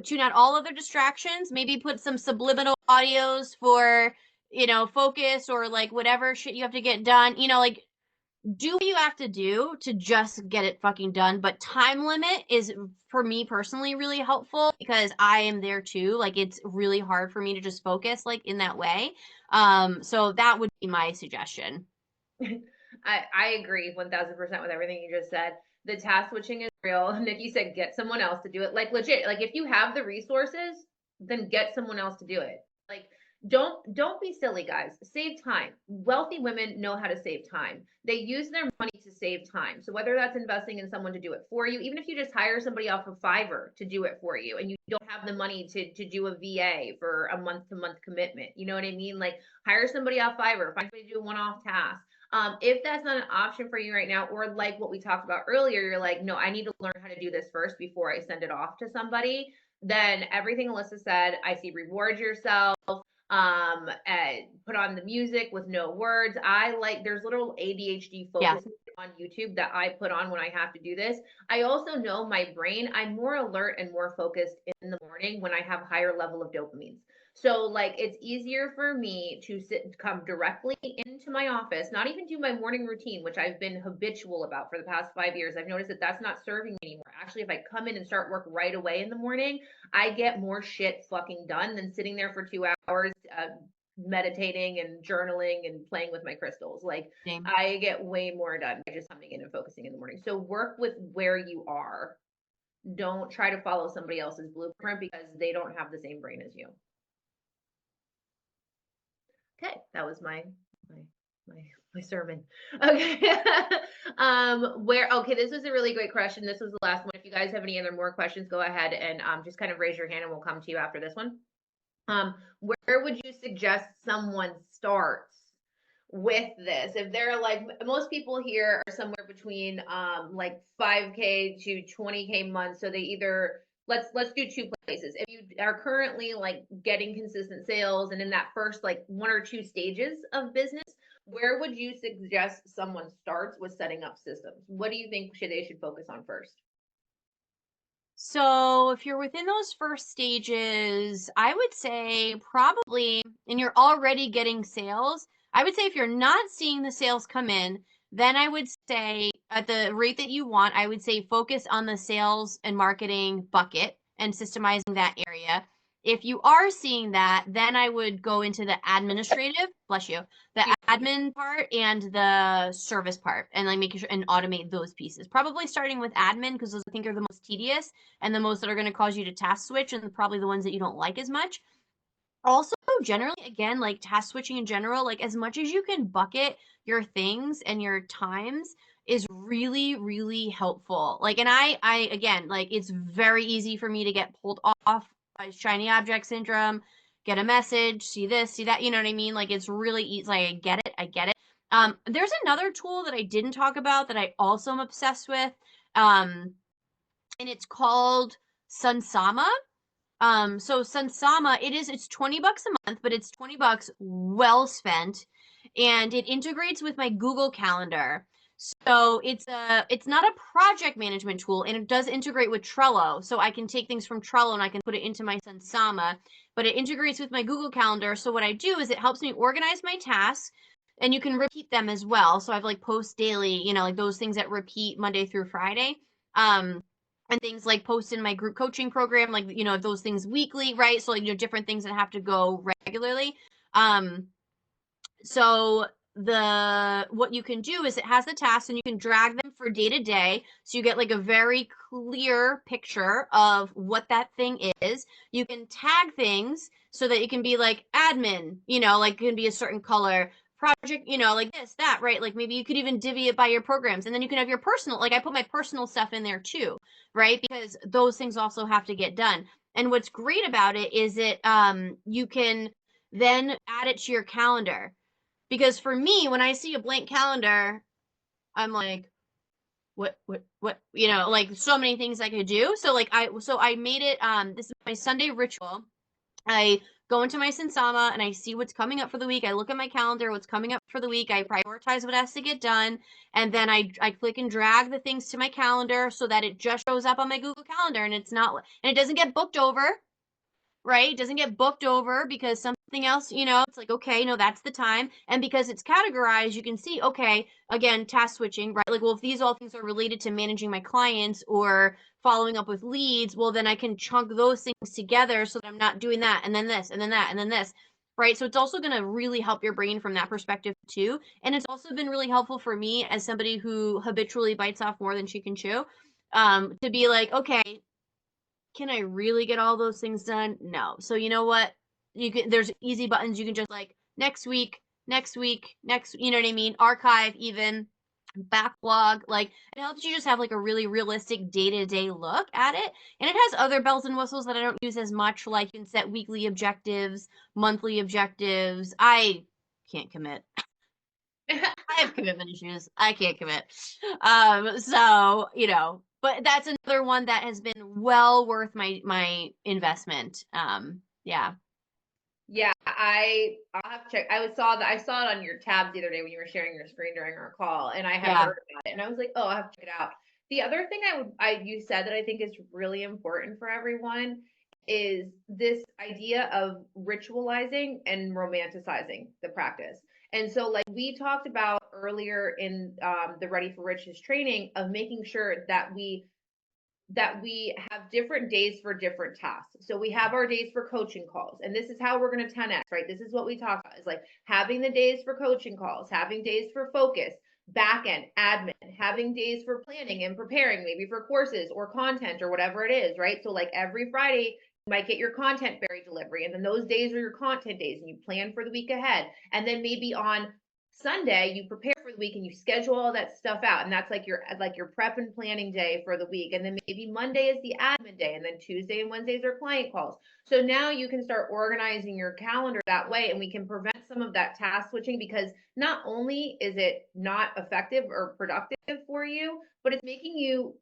Tune out all other distractions. Maybe put some subliminal audios for focus, or like whatever shit you have to get done. Like do what you have to do to just get it fucking done. But time limit is, for me personally, really helpful because I am there too. Like it's really hard for me to just focus like in that way. So that would be my suggestion. I agree 1000% with everything you just said. The task switching is real. Nikki said, get someone else to do it. Like legit, like if you have the resources, then get someone else to do it. Like don't be silly, guys. Save time. Wealthy women know how to save time. They use their money to save time. So whether that's investing in someone to do it for you, even if you just hire somebody off of Fiverr to do it for you, and you don't have the money to do a VA for a month-to-month commitment, you know what I mean? Like hire somebody off Fiverr, find somebody to do a one-off task. If that's not an option for you right now, or like what we talked about earlier, you're like, no, I need to learn how to do this first before I send it off to somebody. Then everything Alyssa said, I see reward yourself, put on the music with no words. There's little ADHD focus on YouTube that I put on when I have to do this. I also know my brain, I'm more alert and more focused in the morning when I have higher level of dopamines. So like it's easier for me to come directly into my office, not even do my morning routine, which I've been habitual about for the past 5 years. I've noticed that that's not serving me anymore. Actually, if I come in and start work right away in the morning, I get more shit fucking done than sitting there for 2 hours meditating and journaling and playing with my crystals. Like Same. I get way more done by just coming in and focusing in the morning. So work with where you are. Don't try to follow somebody else's blueprint because they don't have the same brain as you. Okay, that was my sermon. Okay. Okay, this was a really great question. This was the last one. If you guys have any other more questions, go ahead and just kind of raise your hand and we'll come to you after this one. Where would you suggest someone starts with this? If they're like, most people here are somewhere between like 5K to 20K months. So they either let's do two places. If you are currently like getting consistent sales and in that first like 1 or 2 stages of business, where would you suggest someone starts with setting up systems? What do you think they should focus on first? So if you're within those first stages, I would say probably, and you're already getting sales, I would say if you're not seeing the sales come in, then I would say at the rate that you want, I would say focus on the sales and marketing bucket and systemizing that area. If you are seeing that, then I would go into the administrative, bless you, the admin part and the service part, and like making sure and automate those pieces. Probably starting with admin because those I think are the most tedious and the most that are going to cause you to task switch and probably the ones that you don't like as much. Also, generally, again, like task switching in general, like as much as you can bucket your things and your times is really, really helpful. Like, and again, like it's very easy for me to get pulled off by shiny object syndrome, get a message, see this, see that, you know what I mean? Like it's really easy. Like I get it. I get it. There's another tool that I didn't talk about that I also am obsessed with. And it's called Sunsama. So Sunsama, it's $20 a month, but it's $20 well spent, and it integrates with my Google Calendar. So it's not a project management tool, and it does integrate with Trello. So I can take things from Trello and I can put it into my Sunsama, but it integrates with my Google Calendar. So what I do is it helps me organize my tasks, and you can repeat them as well. So I've like post daily, like those things that repeat Monday through Friday. And things like post in my group coaching program, like, those things weekly, right? So like, different things that have to go regularly. Um, so what you can do is it has the tasks and you can drag them for day to day. So you get like a very clear picture of what that thing is. You can tag things so that it can be like admin, like it can be a certain color, project, like this, that, right? Like maybe you could even divvy it by your programs, and then you can have your personal, like I put my personal stuff in there too, right? Because those things also have to get done. And what's great about it is you can then add it to your calendar. Because for me, when I see a blank calendar, I'm like, what, like so many things I could do. So like I made it, this is my Sunday ritual. I go into my Sansama and I see what's coming up for the week. I look at my calendar, what's coming up for the week. I prioritize what has to get done. And then I click and drag the things to my calendar so that it just shows up on my Google Calendar, and it doesn't get booked over, right? It doesn't get booked over because something else, it's like, okay, no, that's the time. And because it's categorized, you can see, okay, again, task switching, right? Like, well, if these all things are related to managing my clients or following up with leads, well, then I can chunk those things together so that I'm not doing that and then this and then that and then this. Right. So it's also going to really help your brain from that perspective too. And it's also been really helpful for me as somebody who habitually bites off more than she can chew, to be like, okay, can I really get all those things done? No. So you know what? There's easy buttons. You can just like next week, you know what I mean? Archive even, backlog. Like it helps you just have like a really realistic day-to-day look at it. And it has other bells and whistles that I don't use as much. Like you can set weekly objectives, monthly objectives. I can't commit. I have commitment issues. I can't commit. So, but that's another one that has been well worth my investment. Yeah. Yeah, I'll have to check. I saw it on your tabs the other day when you were sharing your screen during our call, and I had Yeah. heard about it, and I was like, oh, I'll have to check it out. The other thing you said that I think is really important for everyone is this idea of ritualizing and romanticizing the practice. And so, like we talked about earlier in the Ready for Riches training, of making sure that we have different days for different tasks. So we have our days for coaching calls, and this is how we're going to 10x, right? This is what we talk about, is like having the days for coaching calls, having days for focus, back end, admin, having days for planning and preparing, maybe for courses or content or whatever it is, right? So like every Friday, you might get your content berry delivery, and then those days are your content days, and you plan for the week ahead. And then maybe on Sunday, you prepare for the week and you schedule all that stuff out. And that's like your prep and planning day for the week. And then maybe Monday is the admin day. And then Tuesday and Wednesdays are client calls. So now you can start organizing your calendar that way, and we can prevent some of that task switching, because not only is it not effective or productive for you, but it's making you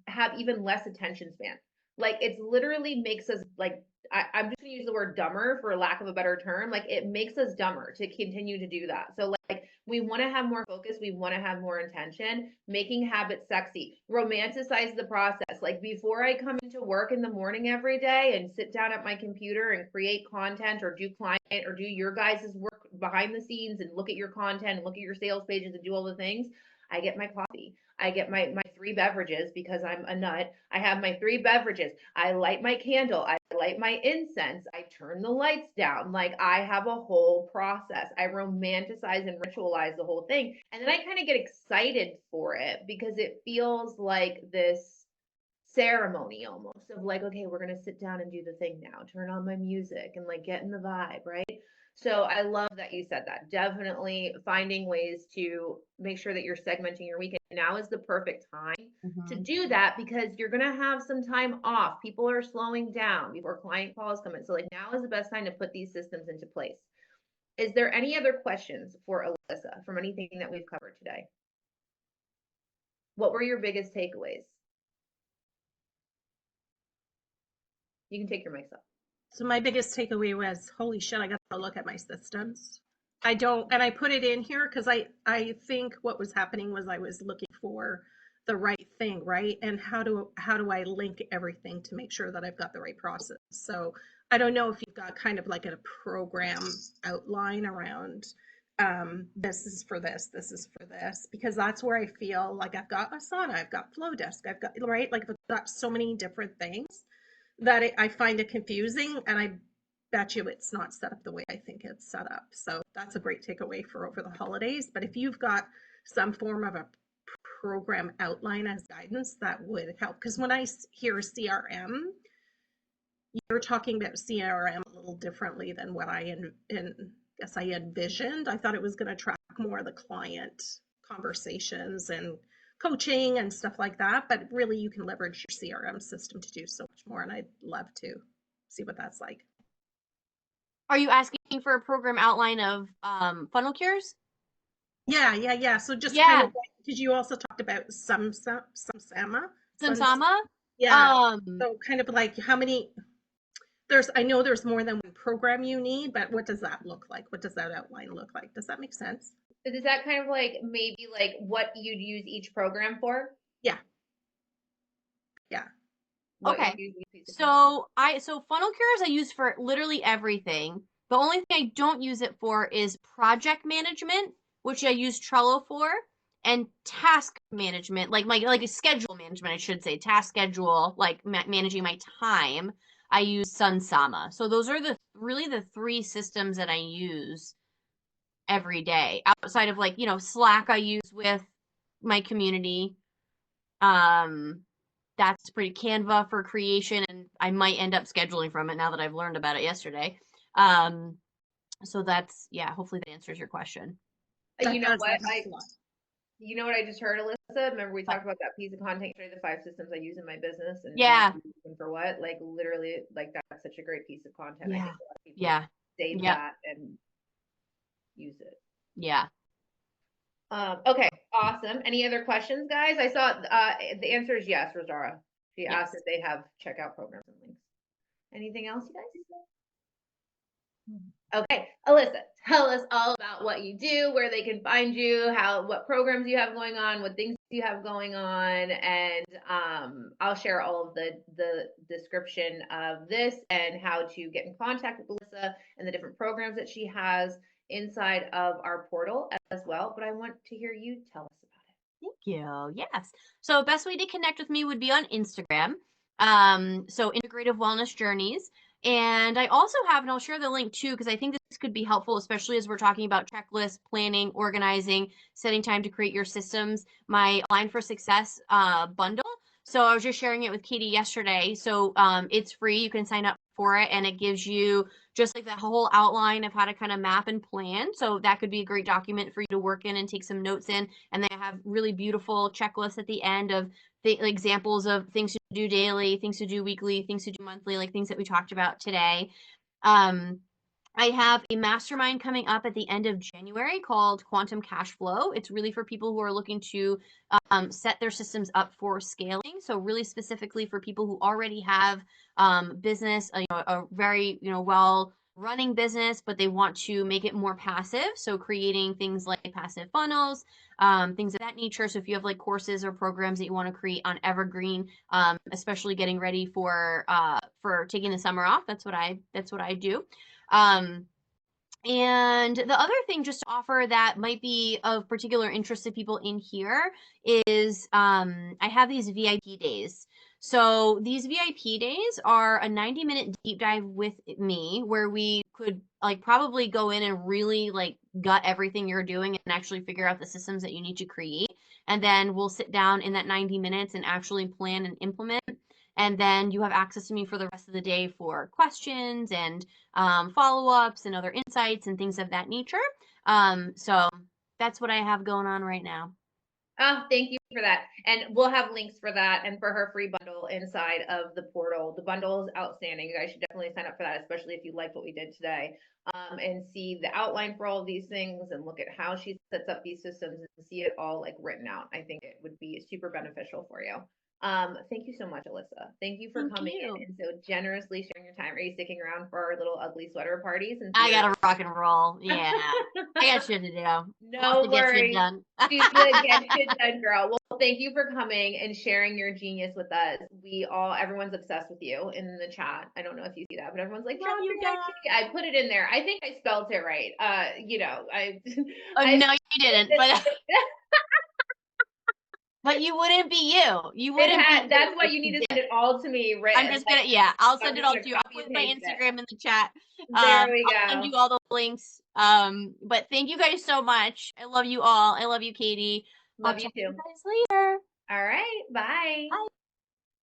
have even less attention span. Like it's literally makes us like I'm just gonna use the word dumber for lack of a better term. Like it makes us dumber to continue to do that. So like we want to have more focus, we want to have more intention, making habits sexy, romanticize the process. Like before I come into work in the morning every day and sit down at my computer and create content or do client or do your guys' work behind the scenes and look at your content and look at your sales pages and do all the things, I get my coffee. I get my three beverages because I'm a nut. I have my three beverages. I light my candle. I light my incense. I turn the lights down. Like I have a whole process. I romanticize and ritualize the whole thing. And then I kind of get excited for it because it feels like this ceremony almost of like, okay, we're going to sit down and do the thing now, turn on my music and like get in the vibe, right? So I love that you said that. Definitely finding ways to make sure that you're segmenting your weekend. Now is the perfect time to do that because you're going to have some time off. People are slowing down before client calls come in. So like now is the best time to put these systems into place. Is there any other questions for Alyssa from anything that we've covered today? What were your biggest takeaways? You can take your mics off. So my biggest takeaway was, holy shit, I got to look at my systems. And I put it in here because I think what was happening was I was looking for the right thing, right? And how do I link everything to make sure that I've got the right process? So I don't know if you've got kind of like a program outline around this is for this is for this, because that's where I feel like I've got Asana, I've got Flowdesk, I've got, right? Like I've got so many different things that I find it confusing, and I bet you it's not set up the way I think it's set up. So that's a great takeaway for over the holidays. But if you've got some form of a program outline as guidance, that would help. Because when I hear CRM, you're talking about CRM a little differently than what I guess I envisioned. I thought it was going to track more of the client conversations and coaching and stuff like that, but really you can leverage your CRM system to do so much more, and I'd love to see what that's like. Are you asking for a program outline of funnel cures? Yeah. So just kind of because you also talked about Samsama. Yeah. So kind of like how many I know there's more than one program you need, but what does that look like? What does that outline look like? Does that make sense? So does that kind of like maybe like what you'd use each program for? Yeah. Okay. So funnel cures I use for literally everything. The only thing I don't use it for is project management, which I use Trello for, and task management, like a schedule management, I should say, task schedule, like managing my time. I use Sunsama. So those are really the three systems that I use every day. Outside of like, Slack I use with my community. That's pretty Canva for creation, and I might end up scheduling from it now that I've learned about it yesterday. So that's, hopefully that answers your question. You know what I just heard, Alyssa? Remember we talked about that piece of content, the 5 systems I use in my business and for what? Like literally, like that's such a great piece of content. I think a lot of people save that and use it. Yeah. Okay, awesome. Any other questions, guys? I saw the answer is yes, Rosara. She asked if they have checkout programs and links. Anything else, you guys? Okay, Alyssa, tell us all about what you do, where they can find you, what programs you have going on, what things you have going on, and I'll share all of the description of this and how to get in contact with Alyssa and the different programs that she has inside of our portal as well. But I want to hear you tell us about it. Thank you. Yes. So best way to connect with me would be on Instagram. So Integrative Wellness Journeys. And I also have, and I'll share the link too, because I think this could be helpful, especially as we're talking about checklists, planning, organizing, setting time to create your systems, my Align for Success bundle. So I was just sharing it with Katie yesterday. So it's free. You can sign up for it, and it gives you just like that whole outline of how to kind of map and plan. So that could be a great document for you to work in and take some notes in. And then I have really beautiful checklists at the end of examples of things to do daily, things to do weekly, things to do monthly, like things that we talked about today. I have a mastermind coming up at the end of January called Quantum Cash Flow. It's really for people who are looking to set their systems up for scaling. So really specifically for people who already have business, a very well running business, but they want to make it more passive. So creating things like passive funnels, things of that nature. So if you have like courses or programs that you want to create on Evergreen, especially getting ready for taking the summer off, that's what I do. And the other thing just to offer that might be of particular interest to people in here is I have these VIP days. So these VIP days are a 90-minute deep dive with me where we could like probably go in and really like gut everything you're doing and actually figure out the systems that you need to create. And then we'll sit down in that 90 minutes and actually plan and implement And then you have access to me for the rest of the day for questions and follow-ups and other insights and things of that nature. So that's what I have going on right now. Oh, thank you for that. And we'll have links for that and for her free bundle inside of the portal. The bundle is outstanding. You guys should definitely sign up for that, especially if you liked what we did today. And see the outline for all of these things and look at how she sets up these systems and see it all like written out. I think it would be super beneficial for you. Thank you so much, Alyssa. Thank you for Thank coming you. in and so generously sharing your time. Are you sticking around for our little ugly sweater parties? And I gotta rock and roll. Yeah. I got shit to do. Lots No to get shit worries. done. She's gonna get shit done, girl. Well, thank you for coming and sharing your genius with us. Everyone's obsessed with you in the chat. I don't know if you see that, but everyone's like, Love you guys. I put it in there. I think I spelled it right. Oh, no, you didn't. But you wouldn't be you. You wouldn't be you that's why if you need you to did. send it all to me written. I'm just gonna, yeah, I'll send I'm it just all gonna to you. I'll copy put and my paste it. Instagram in the chat. There we I'll send go. you all the links. But thank you guys so much. I love you all. I love you, Katie. Love I'll you talk to too. you guys later. All right. Bye. Bye.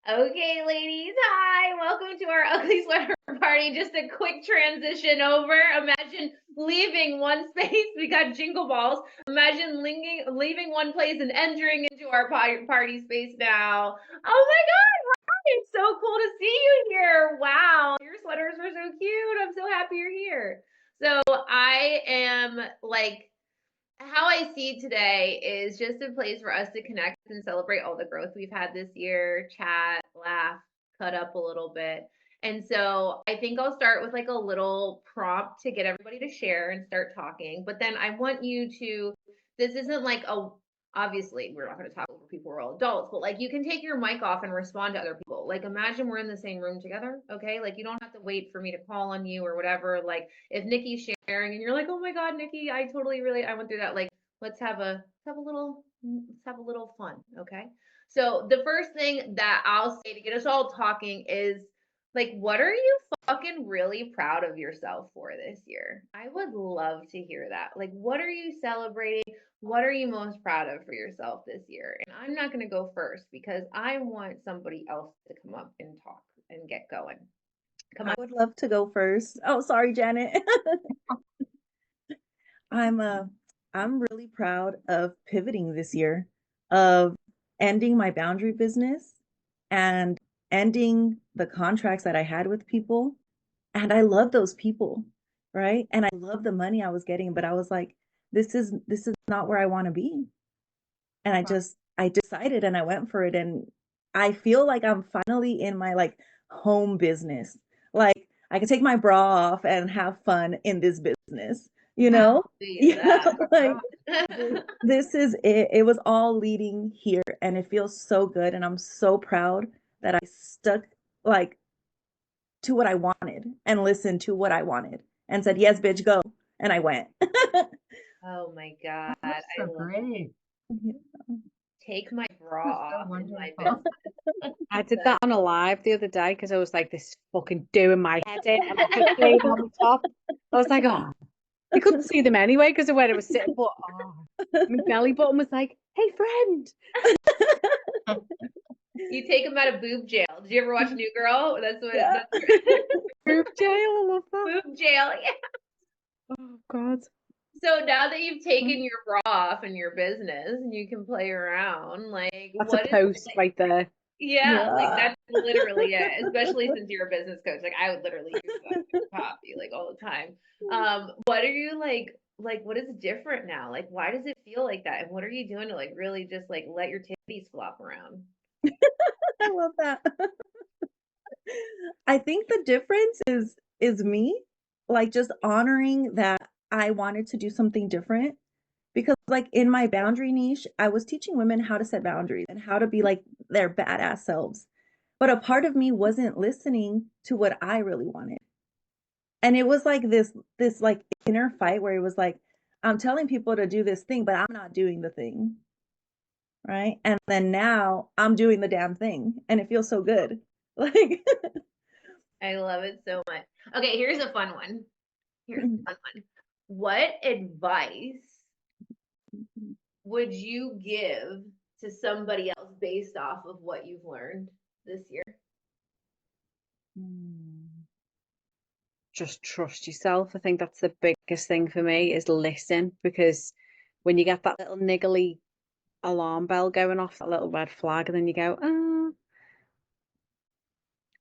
Okay, ladies. Hi. Welcome to our ugly sweater party. Just a quick transition over. Imagine leaving one space. We got jingle balls. Imagine leaving one place and entering into our party space now. Oh my God. Hi. It's so cool to see you here. Wow. Your sweaters were so cute. I'm so happy you're here. So I am like, how I see today is just a place for us to connect and celebrate all the growth we've had this year, chat, laugh, cut up a little bit. And so I think I'll start with like a little prompt to get everybody to share and start talking. But then I want you to, this isn't like obviously we're not going to talk over people, we're all adults, but like you can take your mic off and respond to other people. Like imagine we're in the same room together, okay? Like you don't have to wait for me to call on you or whatever. Like if Nikki's sharing and you're like, oh my God, Nikki, I went through that. Like let's have a little fun, okay? So the first thing that I'll say to get us all talking is like, what are you fucking really proud of yourself for this year? I would love to hear that. Like, what are you celebrating? What are you most proud of for yourself this year? And I'm not going to go first because I want somebody else to come up and talk and get going. Come on. I would love to go first. Oh, sorry, Janet. I'm really proud of pivoting this year, of ending my boundary business and ending the contracts that I had with people. And I love those people, right? And I love the money I was getting, but I was like, this is not where I want to be. And I decided and I went for it. And I feel like I'm finally in my like home business. Like I can take my bra off and have fun in this business, you know? Yeah, like this is it. It was all leading here and it feels so good. And I'm so proud that I stuck like to what I wanted and listened to what I wanted and said, yes, bitch, go. And I went. Oh my God. That's so great. Take my bra That's so off in my wonderful. business. I did that on a live the other day because I was like, this is fucking doing my head in and my picture on the top. I was like, oh, I couldn't see them anyway because of where I was sitting, but my belly button was like, hey, friend. You take them out of boob jail. Did you ever watch New Girl? That's what. Yeah. That's Boob jail, I love that. boob jail. Yeah. Oh, God. So now that you've taken your bra off in your business and you can play around, like That's what a is post like, right there. yeah, like Yeah. that's literally it. Especially since you're a business coach. Like I would literally use that to copy like all the time. What are you like what is different now? Like why does it feel like that? And what are you doing to like really just like let your titties flop around? I love that. I think the difference is me, like just honoring that I wanted to do something different because like in my boundary niche, I was teaching women how to set boundaries and how to be like their badass selves. But a part of me wasn't listening to what I really wanted. And it was like this like inner fight where it was like I'm telling people to do this thing, but I'm not doing the thing. Right? And then now I'm doing the damn thing and it feels so good. Like I love it so much. Okay, here's a fun one. Here's a fun one. What advice would you give to somebody else based off of what you've learned this year? Mm. Just trust yourself. I think that's the biggest thing for me is listen, because when you get that little niggly alarm bell going off, that little red flag, and then you go,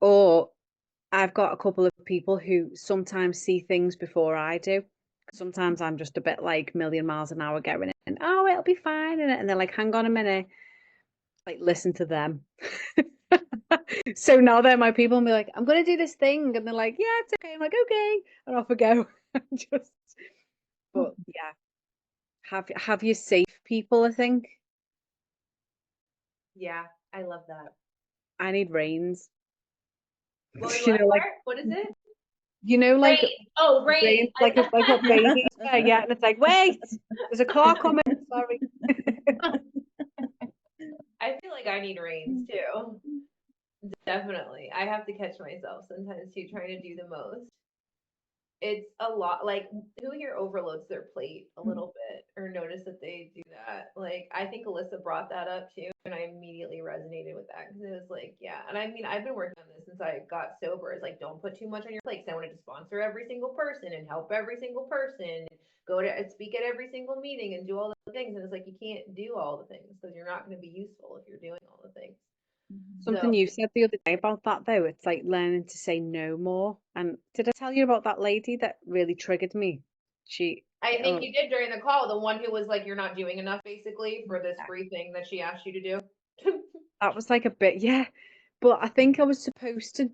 or I've got a couple of people who sometimes see things before I do. Sometimes I'm just a bit like million miles an hour going in, oh, it'll be fine. And they're like, hang on a minute, like listen to them. So now they're my people and be like, I'm gonna do this thing. And they're like, yeah, it's okay. I'm like, okay. And off I go. Just, but yeah, have your safe people, I think. Yeah, I love that. I need reins. What You know, like, What is it? like Rain. Oh, rain. reins, like what babies wear, yeah. And it's like, wait, there's a car coming. Sorry. I feel like I need reins too. Definitely. I have to catch myself sometimes too, trying to do the most. It's a lot. Like, who here overloads their plate a little bit or notice that they do that? Like, I think Alyssa brought that up too, and I immediately resonated with that because it was like, yeah. And I mean, I've been working on this since I got sober. It's like, don't put too much on your plate. 'Cause I wanted to sponsor every single person and help every single person, and go to speak at every single meeting and do all the things. And it's like, you can't do all the things because you're not going to be useful if you're doing all the things. So Something you said the other day about that though, it's like learning to say no more. And did I tell you about that lady that really triggered me? She, I think oh, you did during the call, the one who was like, you're not doing enough basically for this yeah, free thing that she asked you to do. that was like a bit, yeah. But I think I was supposed to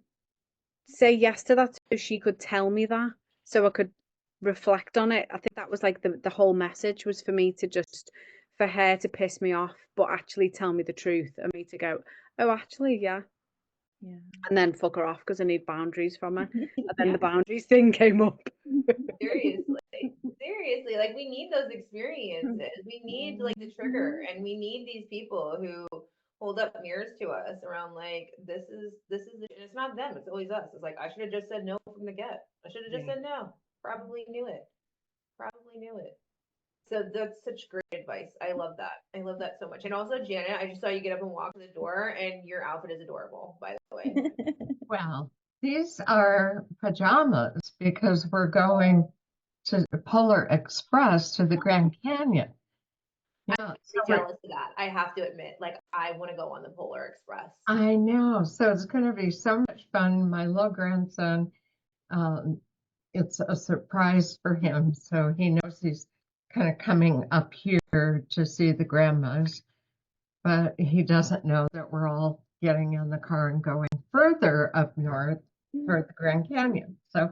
say yes to that so she could tell me that, so I could reflect on it. I think that was like the whole message was for me to just, for her to piss me off, but actually tell me the truth and me to go, oh, actually, yeah. Yeah. And then fuck her off because I need boundaries from her. And then Yeah. the boundaries thing came up. Seriously, like we need those experiences. We need like the trigger, and we need these people who hold up mirrors to us around like and it's not them, it's always us. It's like I should have just said no from the get. I should have just Yeah. said no. Probably knew it. Probably knew it. So that's such great advice. I love that. I love that so much. And also, Janet, I just saw you get up and walk to the door, and your outfit is adorable, by the way. Well, these are pajamas because we're going to Polar Express to the Grand Canyon. I'm Yeah, really jealous of that. I have to admit, like I want to go on the Polar Express. I know. So it's going to be so much fun. My little grandson, um, it's a surprise for him. So he knows he's kind of coming up here to see the grandmas, but he doesn't know that we're all getting in the car and going further up north toward the Grand Canyon. So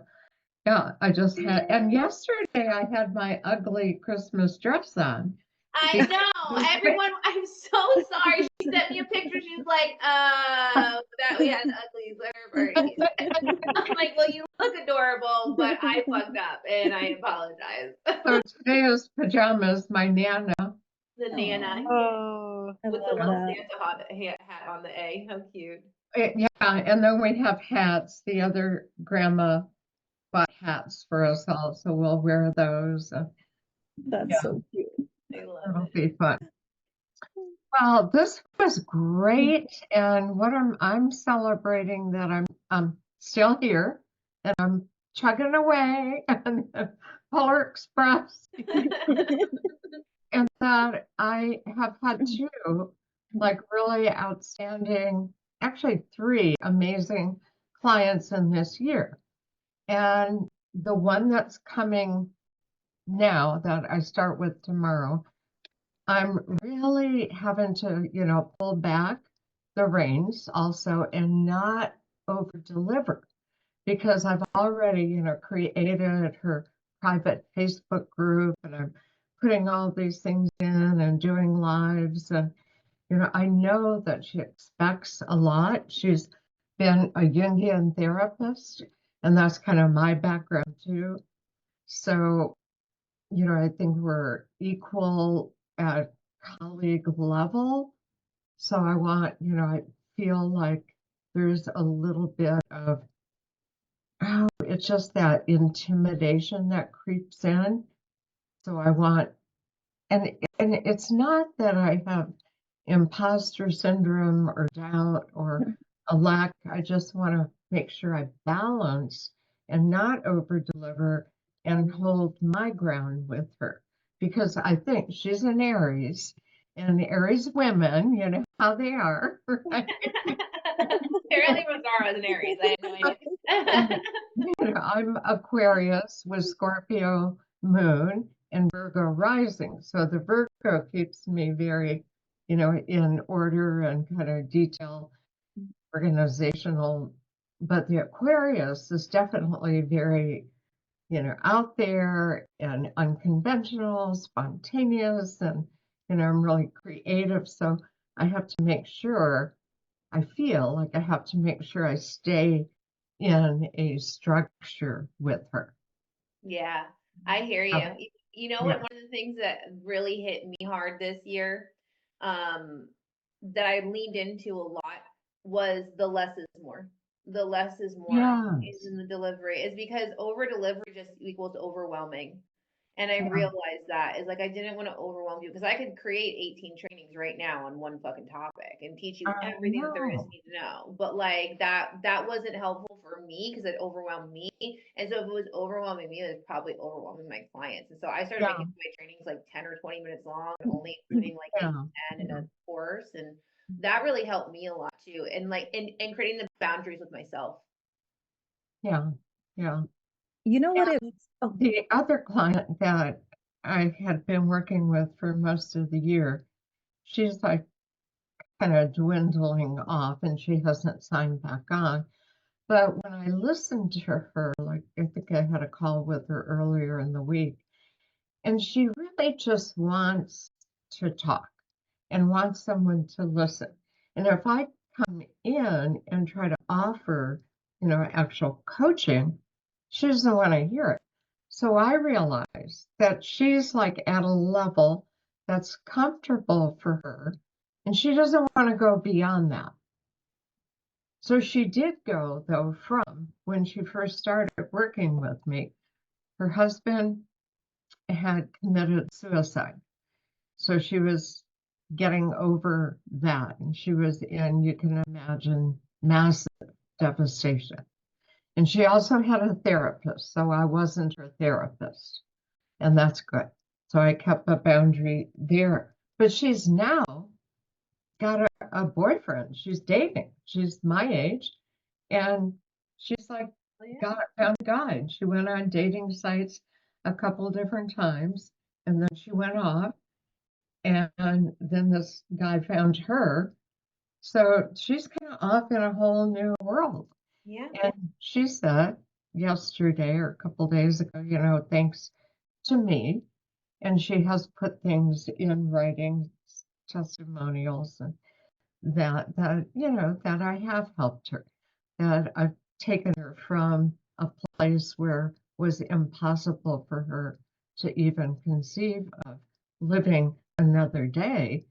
yeah, I just had, and yesterday I had my ugly Christmas dress on. I know. Everyone, I'm so sorry. She sent me a picture. She's like, that we had uglies at her party. I'm like, well, you look adorable, but I fucked up and I apologize. So today is pajamas, my Nana. The Nana Oh, I with the love little that. Santa hat on the A. How cute. Yeah, and then we have hats. The other grandma bought hats for us all, so we'll wear those. That's Yeah, so cute. I love it'll it. be fun. Well, this was great, and what I'm celebrating that I'm still here and I'm chugging away on the Polar Express, and that I have had two like really outstanding, actually three amazing clients in this year. And the one that's coming now that I start with tomorrow, I'm really having to, pull back the reins also and not over deliver because I've already, created her private Facebook group and I'm putting all these things in and doing lives. And, I know that she expects a lot. She's been a Jungian therapist, and that's kind of my background too. So, I think we're equal at colleague level. So I want, I feel like there's a little bit of, oh, it's just that intimidation that creeps in. So I want, and it's not that I have imposter syndrome or doubt or a lack. I just want to make sure I balance and not over deliver and hold my ground with her because I think she's an Aries and Aries women, you know how they are, right? Apparently Rosara is an Aries. I had no idea. And, you know, I'm Aquarius with Scorpio moon and Virgo rising. So the Virgo keeps me very, you know, in order and kind of detail organizational. But the Aquarius is definitely very, you know, out there and unconventional, spontaneous, and, you know, I'm really creative. So I have to make sure, I feel like I have to make sure I stay in a structure with her. Yeah, I hear Oh, you. You know yeah, what? One of the things that really hit me hard this year, um, that I leaned into a lot was the less is more. The less is more is yes, in the delivery is because over delivery just equals overwhelming. And I yeah, realized that is like I didn't want to overwhelm you because I could create 18 trainings right now on one fucking topic and teach you I everything that there is know. to need to know. But like that wasn't helpful for me because it overwhelmed me. And so if it was overwhelming me, it was probably overwhelming my clients. And so I started Yeah, making my trainings like 10 or 20 minutes long and only including like 8 yeah, to 10 in yeah, a course. And that really helped me a lot too. And like and creating the boundaries with myself. yeah, yeah. You know what And it oh, the other client that I had been working with for most of the year, she's like kind of dwindling off and she hasn't signed back on. But when I listened to her, like I think I had a call with her earlier in the week, and she really just wants to talk and wants someone to listen. And if I come in and try to offer, you know, actual coaching, she doesn't want to hear it. So I realize that she's like at a level that's comfortable for her, and she doesn't want to go beyond that. So she did go, though, from when she first started working with me. Her husband had committed suicide. So she was getting over that. And she was in, you can imagine, massive devastation. And she also had a therapist. So I wasn't her therapist. And that's good. So I kept a boundary there. But she's now got a boyfriend. She's dating. She's my age. And she's like, Oh, yeah. got found a guy. And she went on dating sites a couple different times. And then she went off. And then this guy found her. So she's kind of off in a whole new world. Yeah. And she said yesterday or a couple days ago, you know, thanks to me. And she has put things in writing, testimonials, and that you know that I have helped her, that I've taken her from a place where it was impossible for her to even conceive of living another day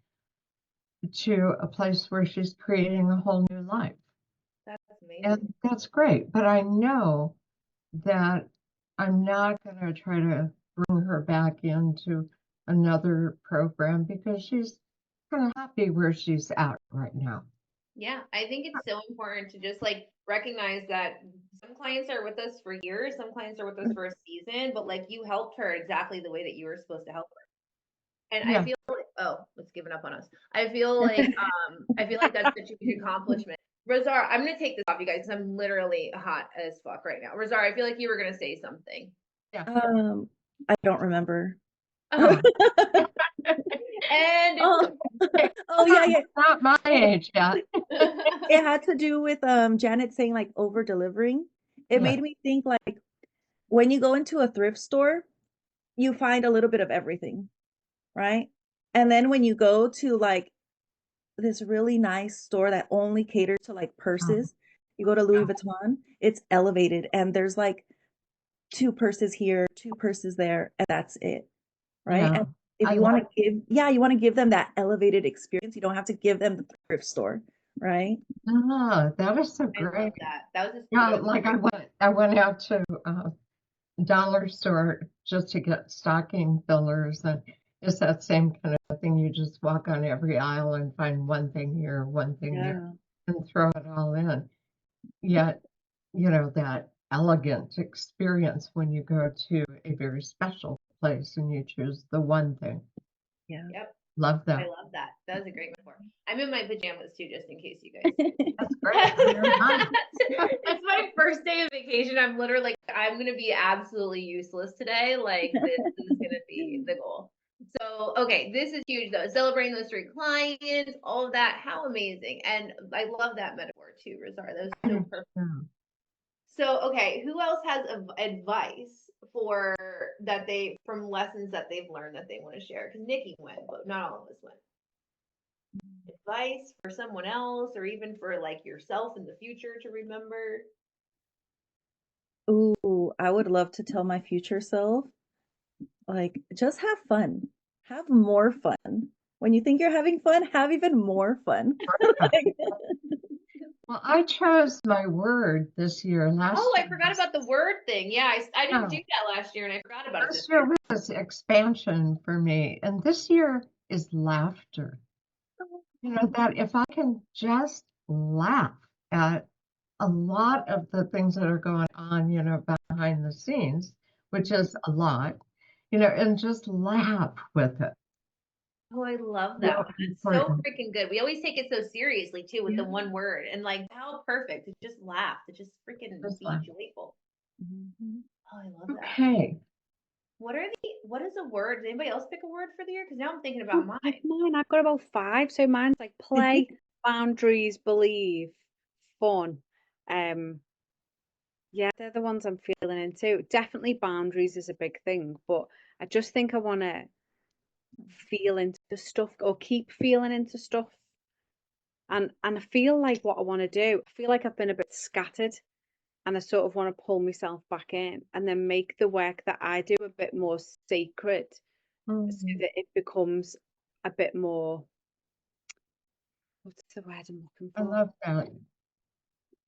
to a place where she's creating a whole new life. That's amazing. And that's great. But I know that I'm not going to try to bring her back into another program because she's kind of happy where she's at right now. Yeah, I think it's so important to just like recognize that some clients are with us for years, some clients are with us for a season, but like you helped her exactly the way that you were supposed to help her. And I Yeah. feel like, oh, it's giving up on us. I feel like that's such a huge accomplishment. Razar, I'm gonna take this off you guys because I'm literally hot as fuck right now. Razar, I feel like you were gonna say something. Yeah. I don't remember. Oh, Oh, and Oh, oh yeah, yeah. not my age yet. It had to do with Janet saying like over delivering. It Yeah. made me think like when you go into a thrift store, you find a little bit of everything, right? And then when you go to like this really nice store that only caters to like Oh, purses, you go to Louis yeah. Vuitton, it's elevated and there's like two purses here, two purses there, and that's it, right? Yeah. And if I you want love, to give, yeah, you want to give them that elevated experience, you don't have to give them the thrift store, right? that is so I love great. that. That was a Yeah, really like I went out to dollar store just to get stocking fillers, and it's that same kind of thing. You just walk on every aisle and find one thing here, one thing there, Yeah. and throw it all in. Yet you know, that elegant experience when you go to a very special place and you choose the one thing. Yeah. Yep. Love I that. love that. That was a great metaphor. I'm in my pajamas too, just in case you guys. That's great. You're nice. It's my first day of vacation. I'm literally like, I'm gonna be absolutely useless today. Like, this is gonna be the goal. So, okay, this is huge though. Celebrating those 3 clients, all of that. How amazing. And I love that metaphor too, Rosar. That was so perfect. Yeah. So, okay, who else has advice for that they from lessons that they've learned that they want to share? Because Nikki went, but not all of us went. Advice for someone else, or even for like yourself in the future to remember. Ooh, I would love to tell my future self, like, just have fun. Have more fun. When you think you're having fun, have even more fun. Like, Well, I chose my word this year. Last Oh, I year forgot was, about the word thing. Yeah, I didn't do yeah, that last year, and I forgot about it this last year. year was expansion for me, and this year is laughter. You know, that if I can just laugh at a lot of the things that are going on, you know, behind the scenes, which is a lot, you know, and just laugh with it. Oh, I love that Real one. It's so important. freaking good. We always take it so seriously too with Yeah, the one word, and like how perfect to just laugh, to just freaking just be laugh. joyful. Mhm. Oh, I love that. Okay. What is a word? Did anybody else pick a word for the year? Because now I'm thinking Oh, about pick mine. mine. I've got about 5. So mine's like play, boundaries, believe, fun. Um, yeah, they're the ones I'm feeling into. Definitely boundaries is a big thing, but I just think I want to feel into stuff or keep feeling into stuff. And I feel like what I want to do, I feel like I've been a bit scattered and I sort of want to pull myself back in and then make the work that I do a bit more sacred so Mhm. that it becomes a bit more, what's the word I'm looking I for? love that.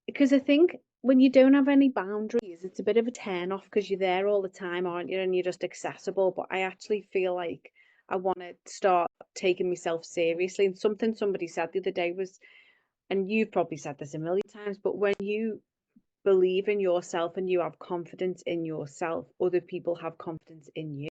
Because I think when you don't have any boundaries, it's a bit of a turn off because you're there all the time, aren't you? And you're just accessible. But I actually feel like I want to start taking myself seriously. And something somebody said the other day was, and you've probably said this a million times, but when you believe in yourself and you have confidence in yourself, other people have confidence in you.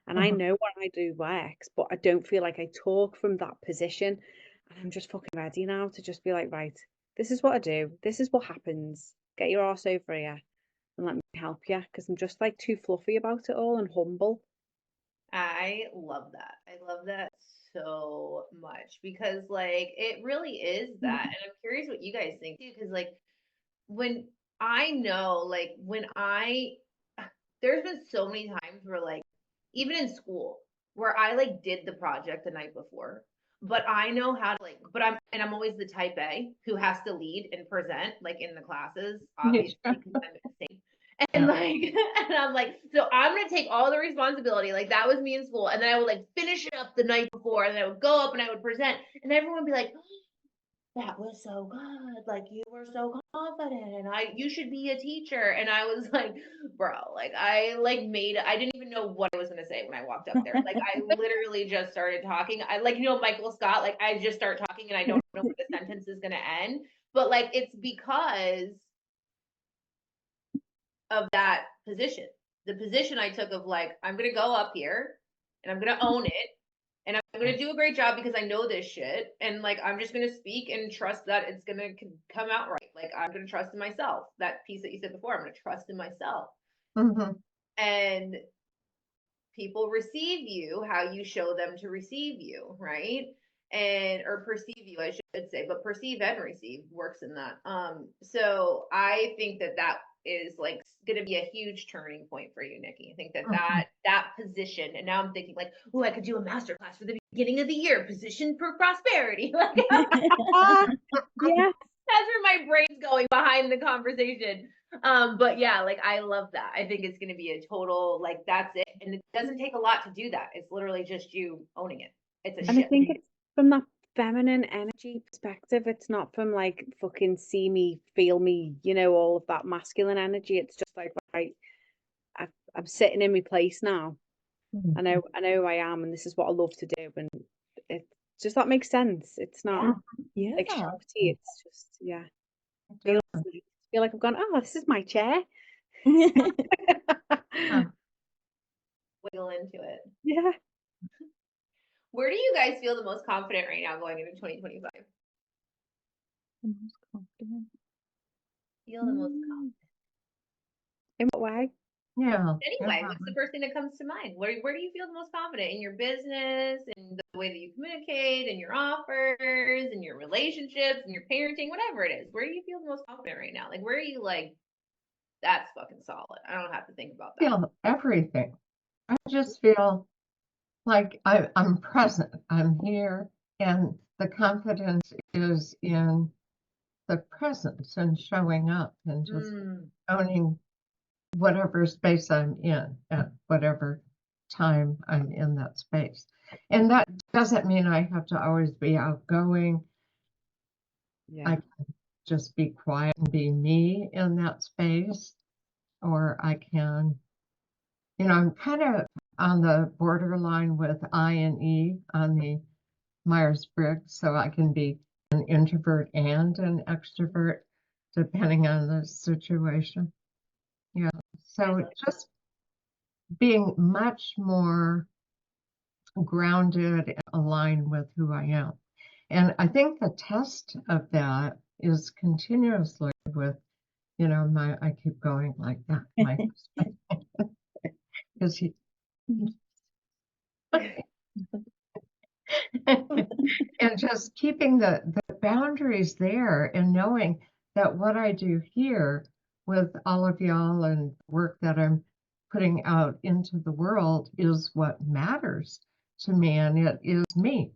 And I Mhm. know what I do works, but I don't feel like I talk from that position. And I'm just fucking ready now to just be like, right, this is what I do. This is what happens. Get your arse over here and let me help you. Because I'm just like too fluffy about it all and humble. I love that. I love that so much because like it really is that. And I'm curious what you guys think too, because like when I know, like when I there's been so many times where like even in school where I like did the project the night before, but I know how to like but I'm always the type A who has to lead and present like in the classes, obviously, because I'm insane. And Yeah. like and I'm like, so I'm gonna take all the responsibility. Like that was me in school. And then I would like finish it up the night before and then I would go up and I would present and everyone would be like, that was so good. Like you were so confident and you should be a teacher. And I was like, bro, like I didn't even know what I was gonna say when I walked up there. Like I literally just started talking. I like, Michael Scott, like I just start talking and I don't know where the sentence is gonna end. But like it's because of that position. The position I took of like, I'm gonna go up here and I'm gonna own it and I'm gonna do a great job because I know this shit. And like, I'm just gonna speak and trust that it's gonna come out right. Like, I'm gonna trust in myself. That piece that you said before, I'm gonna trust in myself. Mhm. And people receive you how you show them to receive you, right? And or perceive you, I should say, but perceive and receive works in that. So I think that is like going to be a huge turning point for you, Nikki. I think that Mhm. that position, and now I'm thinking like, oh, I could do a master class for the beginning of the year, position for prosperity. Like Ah, Yeah. that's where my brain's going behind the conversation. But yeah, like I love that. I think it's gonna be a total like that's it. And it doesn't take a lot to do that. It's literally just you owning it. It's a And I shift. think it's from that feminine energy perspective. It's not from like fucking see me, feel me, all of that masculine energy. It's just like, right, I'm sitting in my place now. I know who I am, and this is what I love to do. And it does that make sense? It's not Yeah. like Yeah. shouty. It's just, yeah, it feels does. nice. feel like I've gone, oh, this is my chair. Wiggle into it. Yeah. Where do you guys feel the most confident right now going into 2025? Feel the most confident. In what way? Yeah. Anyway, what's the first thing that comes to mind? Where do you feel the most confident in your business, in the way that you communicate, in your offers, in your relationships, in your parenting, whatever it is? Where do you feel the most confident right now? Like, where are you like, that's fucking solid. I don't have to think about that. Feel everything. I just feel like I'm present. I'm here, and the confidence is in the presence and showing up and just owning whatever space I'm in at whatever time I'm in that space. And that doesn't mean I have to always be outgoing. Yeah. I can just be quiet and be me in that space, or I can, I'm kind of on the borderline with I and E on the Myers-Briggs, so I can be an introvert and an extrovert depending on the situation. Yeah. So just being much more grounded and aligned with who I am. And I think the test of that is continuously with, I keep going like that, my husband, because he, and just keeping the boundaries there and knowing that what I do here with all of y'all and work that I'm putting out into the world is what matters to me, and it is me.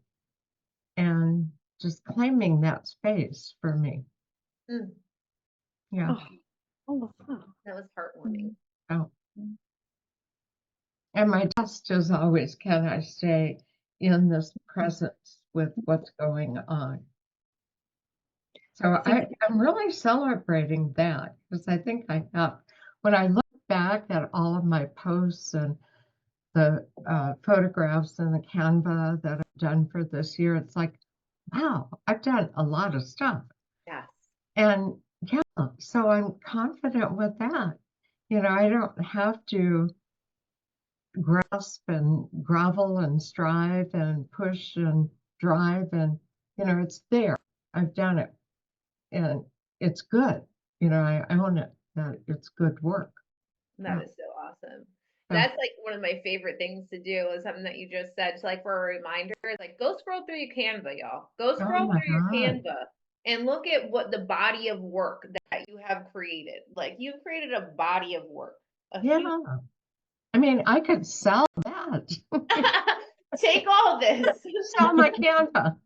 And just claiming that space for me. Yeah. Oh, I love that. That was heartwarming. Oh. And my test is always, can I stay in this presence with what's going on? So I'm really celebrating that because I think I have. When I look back at all of my posts and the photographs and the Canva that I've done for this year, it's like, wow, I've done a lot of stuff. Yes. And yeah, so I'm confident with that. I don't have to grasp and grovel and strive and push and drive, and it's there. I've done it, and it's good. I own it, that it's good work. That is so awesome. That's like one of my favorite things to do is something that you just said. So like for a reminder, like go scroll through your Canva, y'all. Go scroll through your Canva and look at what the body of work that you have created. Like you've created a body of work. Yeah. I mean, I could sell that. Take all this. Sell my Canva.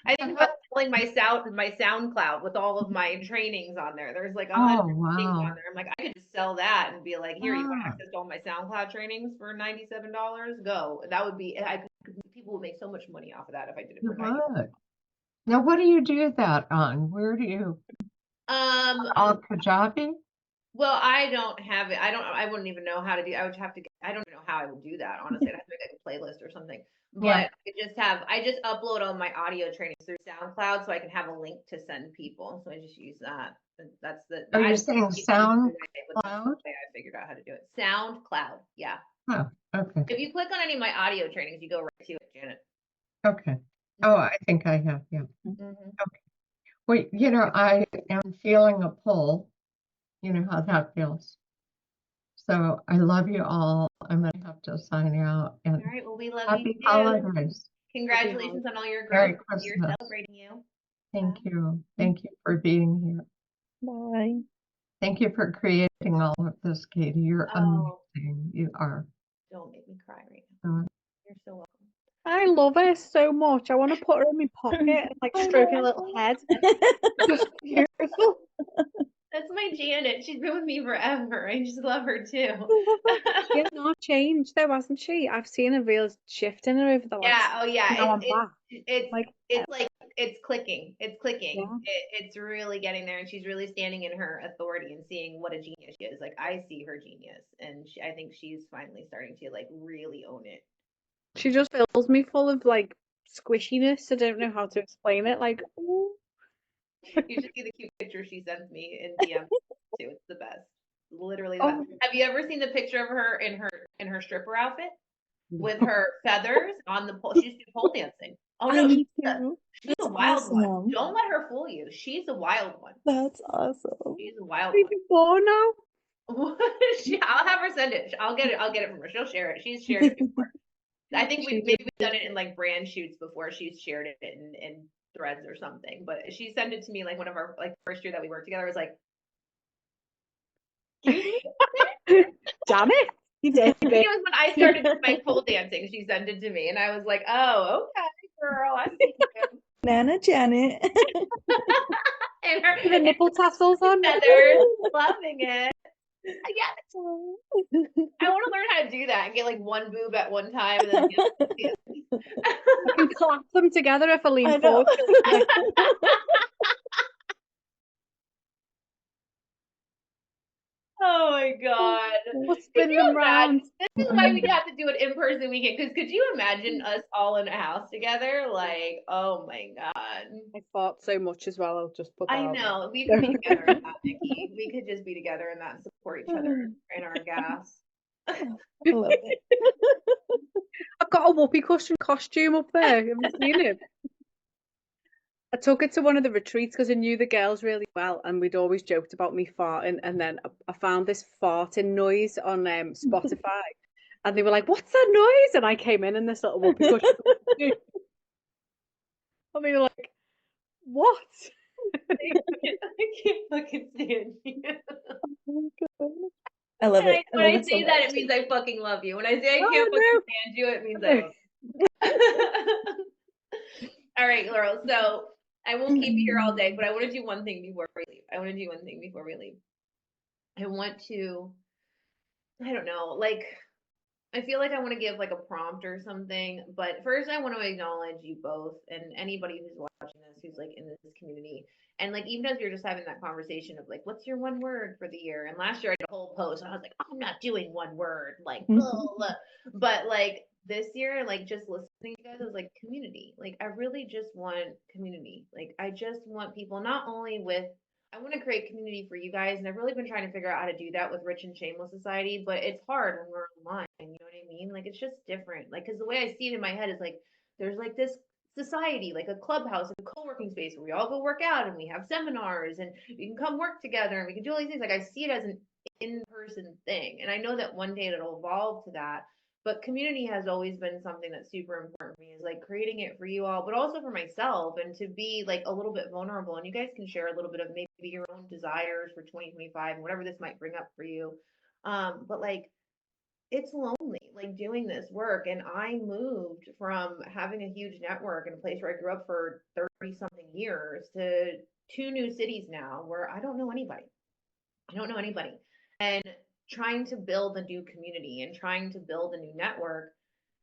I think about selling my SoundCloud with all of my trainings on there. There's like 100 things on there. I'm like, I could just sell that and be like, here, you want access to all my SoundCloud trainings for $97? Go. That would be, people would make so much money off of that if I did it for $97. Now, what do you do that on? Where do you? All Kajabi? Well, I don't have it. I wouldn't even know how to do. I would have to. I don't know how I would do that. Honestly, I'd have to make like a playlist or something. But I just upload all my audio trainings through SoundCloud, so I can have a link to send people. So I just use that. That's the. Are you saying SoundCloud? I figured out how to do it. SoundCloud. Yeah. Oh, okay. If you click on any of my audio trainings, you go right to it, Janet. Okay. Oh, I think I have. Yeah. Okay. Well, I am feeling a pull. You know how that feels. So I love you all. I'm going to have to sign out. And all right. Well, we love happy you too. holidays. Congratulations on all your growth. Merry Christmas. We're celebrating you. Thank you. Thank you for being here. Bye. Thank you for creating all of this, Katie. You're amazing. You are. Don't make me cry right now. You're so welcome. I love her so much. I want to put her in my pocket and like stroke her little head. Just beautiful. That's my Janet. She's been with me forever. I just love her too. She has not changed though, hasn't she? I've seen a real shift in her over the last. It's clicking. It's clicking. Yeah. It's really getting there, and she's really standing in her authority and seeing what a genius she is. Like I see her genius, and I think she's finally starting to like really own it. She just fills me full of like squishiness. I don't know how to explain it. Like, ooh, You should see the cute picture she sends me in DM too. It's the best. Literally the best. Oh, Have you ever seen the picture of her in her stripper outfit with her feathers on the pole? She used to do pole dancing. Oh I no, need to. she's That's a wild one. awesome. Don't let her fool you. She's a wild one. That's awesome. She's a wild even more now. one. I'll have her send it. I'll get it. I'll get it from her. She'll share it. She's shared it before. I think She's we've done it in like brand shoots before. She's shared it in threads or something. But she sent it to me like one of our like first year that we worked together. I was like, can you Damn it, you did. I think it was when I started my pole dancing. She sent it to me, and I was like, "Oh, okay, girl, I see you." Nana Janet. And her The nipple tassels on. feathers, loving it. Yeah, I want to learn how to do that and get like one boob at one time, and then I can clap them together if I lean I know. forward. oh my god. We'll Could spin you them imagine? round. This is why we have to do an in-person weekend. Because could you imagine us all in a house together? Like, oh my god. I fought so much as well. I'll just put that I out know. We could be together in that, Nikki. We could just be together in that and support each other in our gas. I love it. I've got a whoopee cushion costume up there. Have you seen it? I took it to one of the retreats because I knew the girls really well, and we'd always joked about me farting. And then I found this farting noise on Spotify, and they were like, "What's that noise?" And I came in this little whoopee cushion, and they were like, "What?" I can't fucking stand you. I love it. I When love I it so say that, much. it means I fucking love you. When I say I Oh, can't no. fucking stand you, it means I love you. All right, Laurel. So I won't keep you here all day, but I want to do one thing before we leave. I want to, I don't know, like I feel like I want to give like a prompt or something, but first I want to acknowledge you both and anybody who's watching this who's like in this community. And like even as we were just having that conversation of like, what's your one word for the year? And last year I did a whole post and I was like, I'm not doing one word, like, blah, blah. But like this year, like just listening to you guys, I was like community. Like I really just want community. Like I just want people not only with I want to create community for you guys, and I've really been trying to figure out how to do that with Rich and Shameless Society, but it's hard when we're online. You know what I mean? Like it's just different. Like because the way I see it in my head is like there's like this society, like a clubhouse, a co-working space where we all go work out and we have seminars and we can come work together and we can do all these things. Like I see it as an in-person thing, and I know that one day it'll evolve to that. But community has always been something that's super important for me is like creating it for you all, but also for myself and to be like a little bit vulnerable. And you guys can share a little bit of maybe your own desires for 2025 and whatever this might bring up for you. But like it's lonely, like doing this work. And I moved from having a huge network in a place where I grew up for 30 something years to two new cities now where I don't know anybody. I don't know anybody. And trying to build a new community and trying to build a new network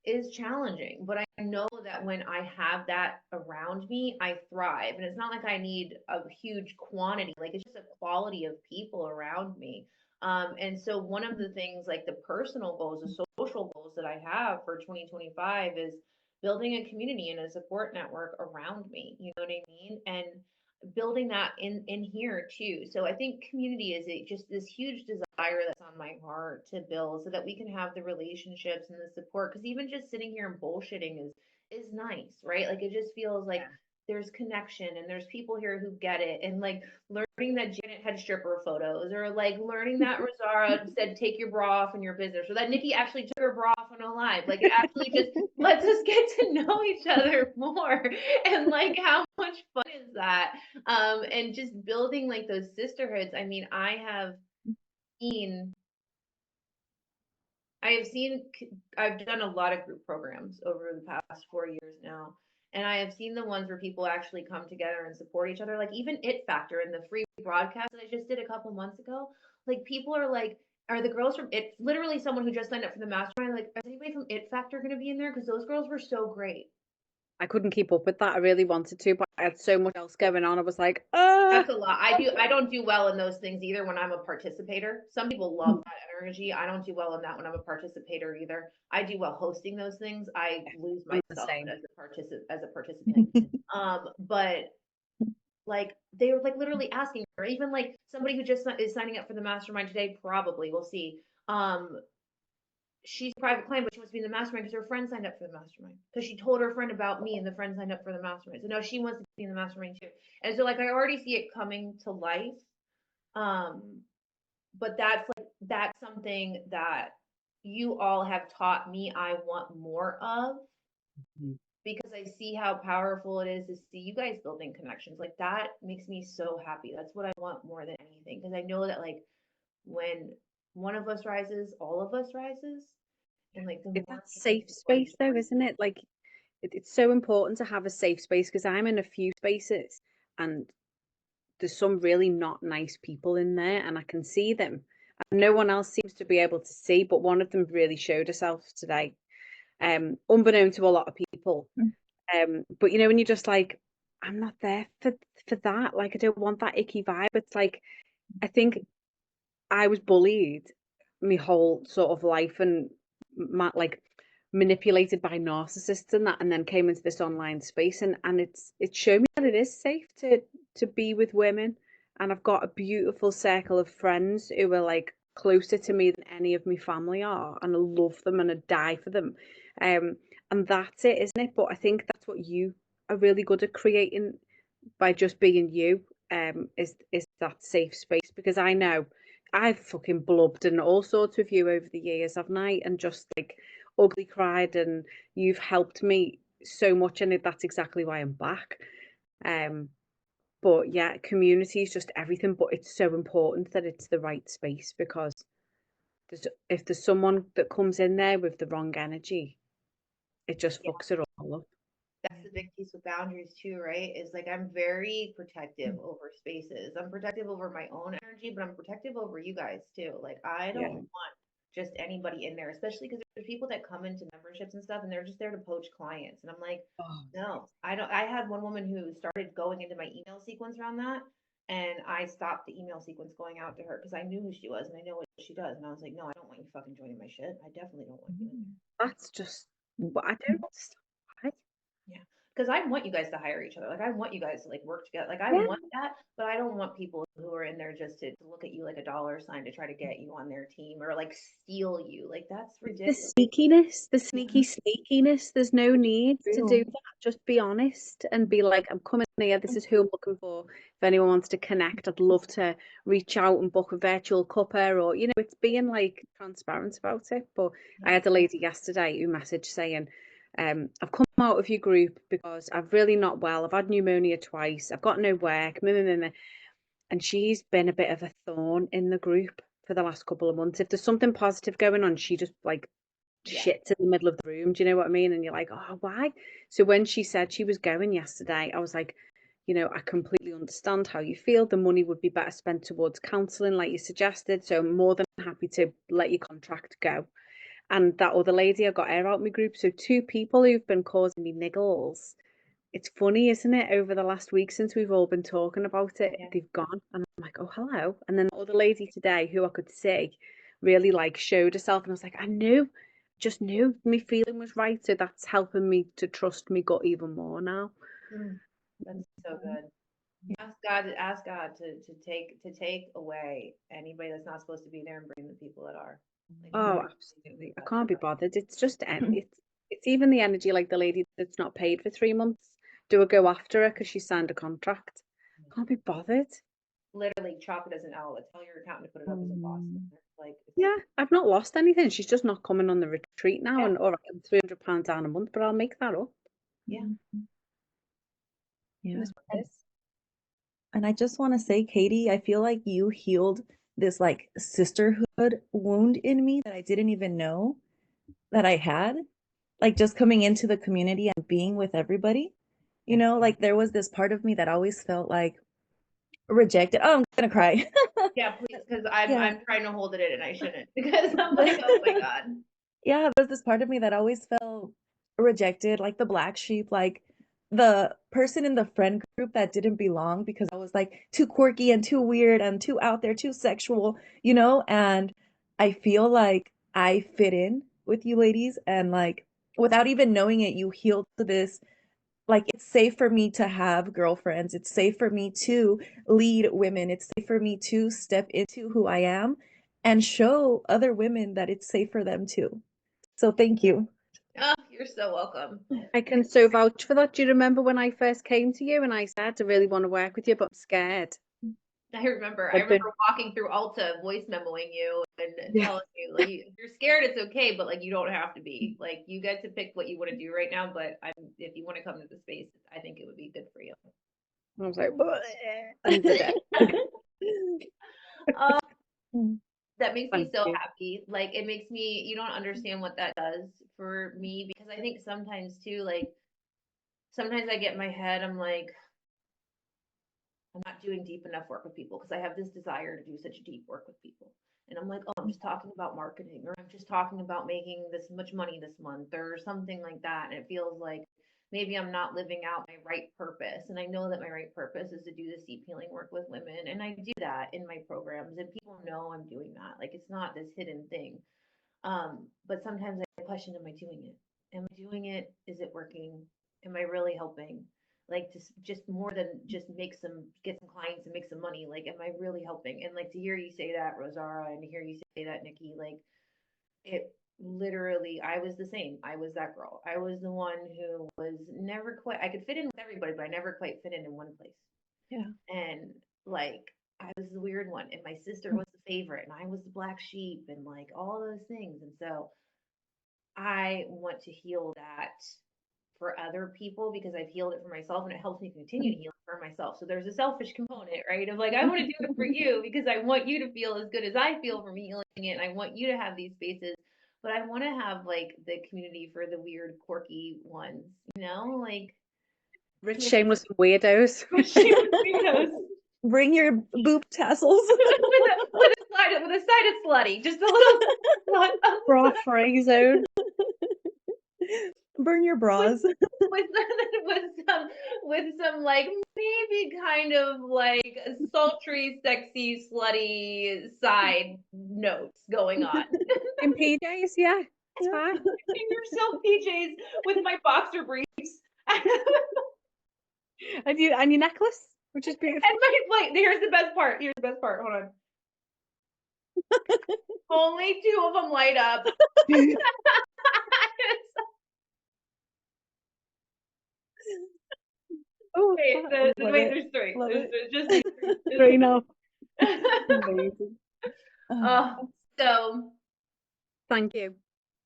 is challenging. But I know that when I have that around me, I thrive. And it's not like I need a huge quantity, like it's just a quality of people around me. And so one of the things, like the personal goals, the social goals that I have for 2025 is building a community and a support network around me. You know what I mean? And building that in here too. So I think community is just this huge desire that's on my heart to build so that we can have the relationships and the support because even just sitting here and bullshitting is nice, right? Like it just feels like there's connection and there's people here who get it and like learning that Janet had stripper photos or like learning that Rosara said take your bra off in your business or that Nikki actually took her bra off on a live. Like it actually just lets us get to know each other more and like how much fun is that and just building like those sisterhoods. I mean, seen, I have seen, I've done a lot of group programs over the past 4 years now, and I have seen the ones where people actually come together and support each other. Like even It Factor in the free broadcast that I just did a couple months ago. Like people are like, are the girls from It? Literally, someone who just signed up for the mastermind. Like, is anybody from It Factor going to be in there? Because those girls were so great. I couldn't keep up with that. I really wanted to, but I had so much else going on. I was like, That's a lot. I don't do well in those things either when I'm a participator. Some people love that energy. I don't do well in that when I'm a participator either. I do well hosting those things. I lose I'm the myself same. as a participant. But like they were like literally asking her, even like somebody who just is signing up for the mastermind today, probably we'll see. She's a private client, but she wants to be in the mastermind because her friend signed up for the mastermind. Because she told her friend about me and the friend signed up for the mastermind. So now she wants to be in the mastermind too. And so like I already see it coming to life. Um, but that's something that you all have taught me I want more of, because I see how powerful it is to see you guys building connections. Like that makes me so happy. That's what I want more than anything. Because I know that like when one of us rises, all of us rises. And like the It's more that people safe support space each though, other. isn't it? Like it's so important to have a safe space because I'm in a few spaces and there's some really not nice people in there and I can see them. And no one else seems to be able to see, but one of them really showed herself today, unbeknown to a lot of people. But you know, when you're just like, I'm not there for that. Like I don't want that icky vibe. It's like I think I was bullied my whole sort of life and like manipulated by narcissists and that, and then came into this online space and it's shown me that it is safe to be with women, and I've got a beautiful circle of friends who are like closer to me than any of my family are, and I love them and I die for them, um, and that's it, isn't it? But I think that's what you are really good at creating by just being you, is that safe space, because I know I've fucking blubbed and all sorts of you over the years, haven't I? And just like ugly cried, and you've helped me so much, and that's exactly why I'm back. Um, but yeah, community is just everything, but it's so important that it's the right space because if there's someone that comes in there with the wrong energy, it just Yeah, fucks it all up. that's the big piece with boundaries too, right? Is like I'm very protective over spaces. I'm protective over my own energy, but I'm protective over you guys too. Like I don't Yeah. want just anybody in there, especially because there's people that come into memberships and stuff and they're just there to poach clients. And I'm like, Oh, no, I don't. I had one woman who started going into my email sequence around that. And I stopped the email sequence going out to her because I knew who she was and I know what she does. And I was like, no, I don't want you fucking joining my shit. I definitely don't want you in there. that's just, but I don't understand why. Yeah. Because I want you guys to hire each other. Like I want you guys to like work together. Like I Yeah. want that, but I don't want people who are in there just to look at you like a dollar sign to try to get you on their team or like steal you. Like that's The ridiculous. sneakiness, the Yeah. sneaky sneakiness. There's no need to do True. that. Just be honest and be like, I'm coming here. This is who I'm looking for. If anyone wants to connect, I'd love to reach out and book a virtual cuppa, or, you know, it's being like transparent about it. But I Yeah. had a lady yesterday who messaged saying, I've come out of your group because I'm really not well. I've had pneumonia twice. I've got no work. Meh, meh, meh, meh. And she's been a bit of a thorn in the group for the last couple of months. If there's something positive going on, she just like Yeah. shits in the middle of the room. Do you know what I mean? And you're like, oh, why? So when she said she was going yesterday, I was like, you know, I completely understand how you feel. The money would be better spent towards counselling, like you suggested. So I'm more than happy to let your contract go. And that other lady, I got her out of my group. So two people who've been causing me niggles. It's funny, isn't it? Over the last week since we've all been talking about it, Yeah. they've gone. And I'm like, oh, hello. And then the other lady today, who I could see, really like showed herself. And I was like, I knew, just knew my feeling was right. So that's helping me to trust me gut even more now. Mm, that's so good. Ask God to take away anybody that's not supposed to be there and bring the people that are. Like Oh, literally do absolutely. I that. can't be bothered. It's just, it's even the energy like the lady that's not paid for 3 months. Do I go after her because she signed a contract? Can't be bothered. Literally chop it as an L. Tell your accountant to put it up as a boss. Like it's Yeah, I've not lost anything. She's just not coming on the retreat now. yeah, And all right, I'm £300 down a month, but I'll make that up. yeah. Yeah. That's what it is. And I just want to say, Katie, I feel like you healed this like sisterhood wound in me that I didn't even know that I had. Like just coming into the community and being with everybody. You know, like there was this part of me that always felt like rejected. Oh, I'm gonna cry. Yeah, please, because I'm Yeah. I'm trying to hold it in and I shouldn't because I'm like, oh my God. Yeah, there's this part of me that always felt rejected, like the black sheep, like the person in the friend group that didn't belong because I was like too quirky and too weird and too out there, too sexual, you know? And I feel like I fit in with you ladies and like without even knowing it, you healed this like it's safe for me to have girlfriends. It's safe for me to lead women. It's safe for me to step into who I am and show other women that it's safe for them too. So thank you. Oh, you're so welcome. I can so vouch for that. Do you remember when I first came to you and I said I really want to work with you, but I'm scared? I remember I've been- walking through Ulta, voice memoing you and Yeah. telling you, like, if you're scared, it's okay, but like, you don't have to be. Like, you get to pick what you want to do right now, but if you want to come to the space, I think it would be good for you. I was like, I need the deck. Um, Mm. that makes me Thank so you. happy. Like, it makes me, you don't understand what that does for me, because I think sometimes too, like, sometimes I get in my head, I'm like, I'm not doing deep enough work with people because I have this desire to do such deep work with people. And I'm like, oh, I'm just talking about marketing, or I'm just talking about making this much money this month or something like that. And it feels like maybe I'm not living out my right purpose. And I know that my right purpose is to do this deep healing work with women. And I do that in my programs, and people know I'm doing that. Like, it's not this hidden thing. But sometimes I question, am I doing it? Am I doing it? Is it working? Am I really helping? Like, just more than just get some clients and make some money. Like, am I really helping? And like, to hear you say that, Rosara, and to hear you say that, Nikki, like, it literally, I was the same. I was that girl. I was the one who was never quite, I could fit in with everybody, but I never quite fit in one place. Yeah. And like, I was the weird one, and my sister was the favorite, and I was the black sheep, and like all those things. And so I want to heal that for other people because I've healed it for myself, and it helps me continue to heal it for myself. So there's a selfish component, right? Of like, I want to do it for you because I want you to feel as good as I feel from healing it, and I want you to have these spaces. But I want to have like the community for the weird, quirky ones, like Rich, shameless weirdos. weirdos. Bring your boob tassels. with a side of slutty, just a little Bra free zone. Burn your bras. with with some like maybe kind of like sultry, sexy, slutty side notes going on. In PJs, yeah, it's fine. Yourself PJs with my boxer briefs. And your necklace, which is beautiful. And wait, here's the best part. Hold on. Only 2 of them light up. Oh, Wait, there's 3. Love There's it. just these 3. three now. Amazing. Oh, so Thank you.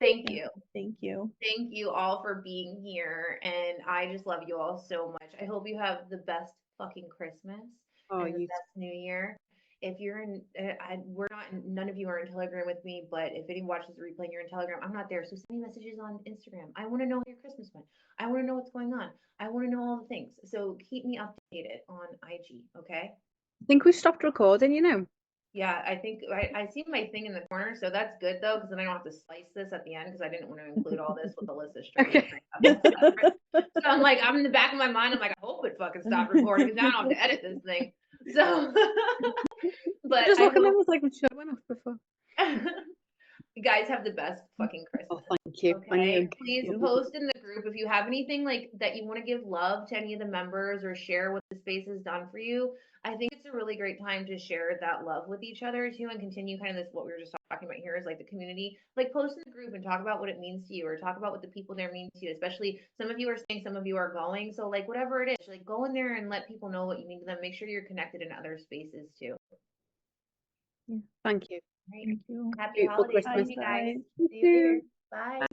thank you. Thank you. Thank you all for being here. And I just love you all so much. I hope you have the best fucking Christmas Oh, and the you. best New Year. If you're in, none of you are in Telegram with me, but if anyone watches the replay and you're in Telegram, I'm not there. So send me messages on Instagram. I want to know how your Christmas went. I want to know what's going on. I want to know all the things. So keep me updated on IG, okay? I think we stopped recording. Yeah, I think I see my thing in the corner, so that's good though, because then I don't have to slice this at the end because I didn't want to include all this with Alyssa straight. Okay. So I'm like, I'm in the back of my mind, I'm like, I hope it fucking stopped recording because now I don't have to edit this thing. So, but Just I looking at hope it was like, I'm sure it went off before. you guys have the best fucking Oh, Christmas. thank you. And Okay, you. please post in the group if you have anything like that you want to give love to any of the members or share what the space has done for you. I think it's a really great time to share that love with each other too, and continue kind of this what we were just talking about here is like the community. Like, post in the group and talk about what it means to you, or talk about what the people there mean to you. Especially some of you are staying, some of you are going. So like, whatever it is, like, go in there and let people know what you mean to them. Make sure you're connected in other spaces too. Thank you. Right. Thank you. Happy Beautiful holidays. Christmas. Love you guys. Bye. See you later. Bye.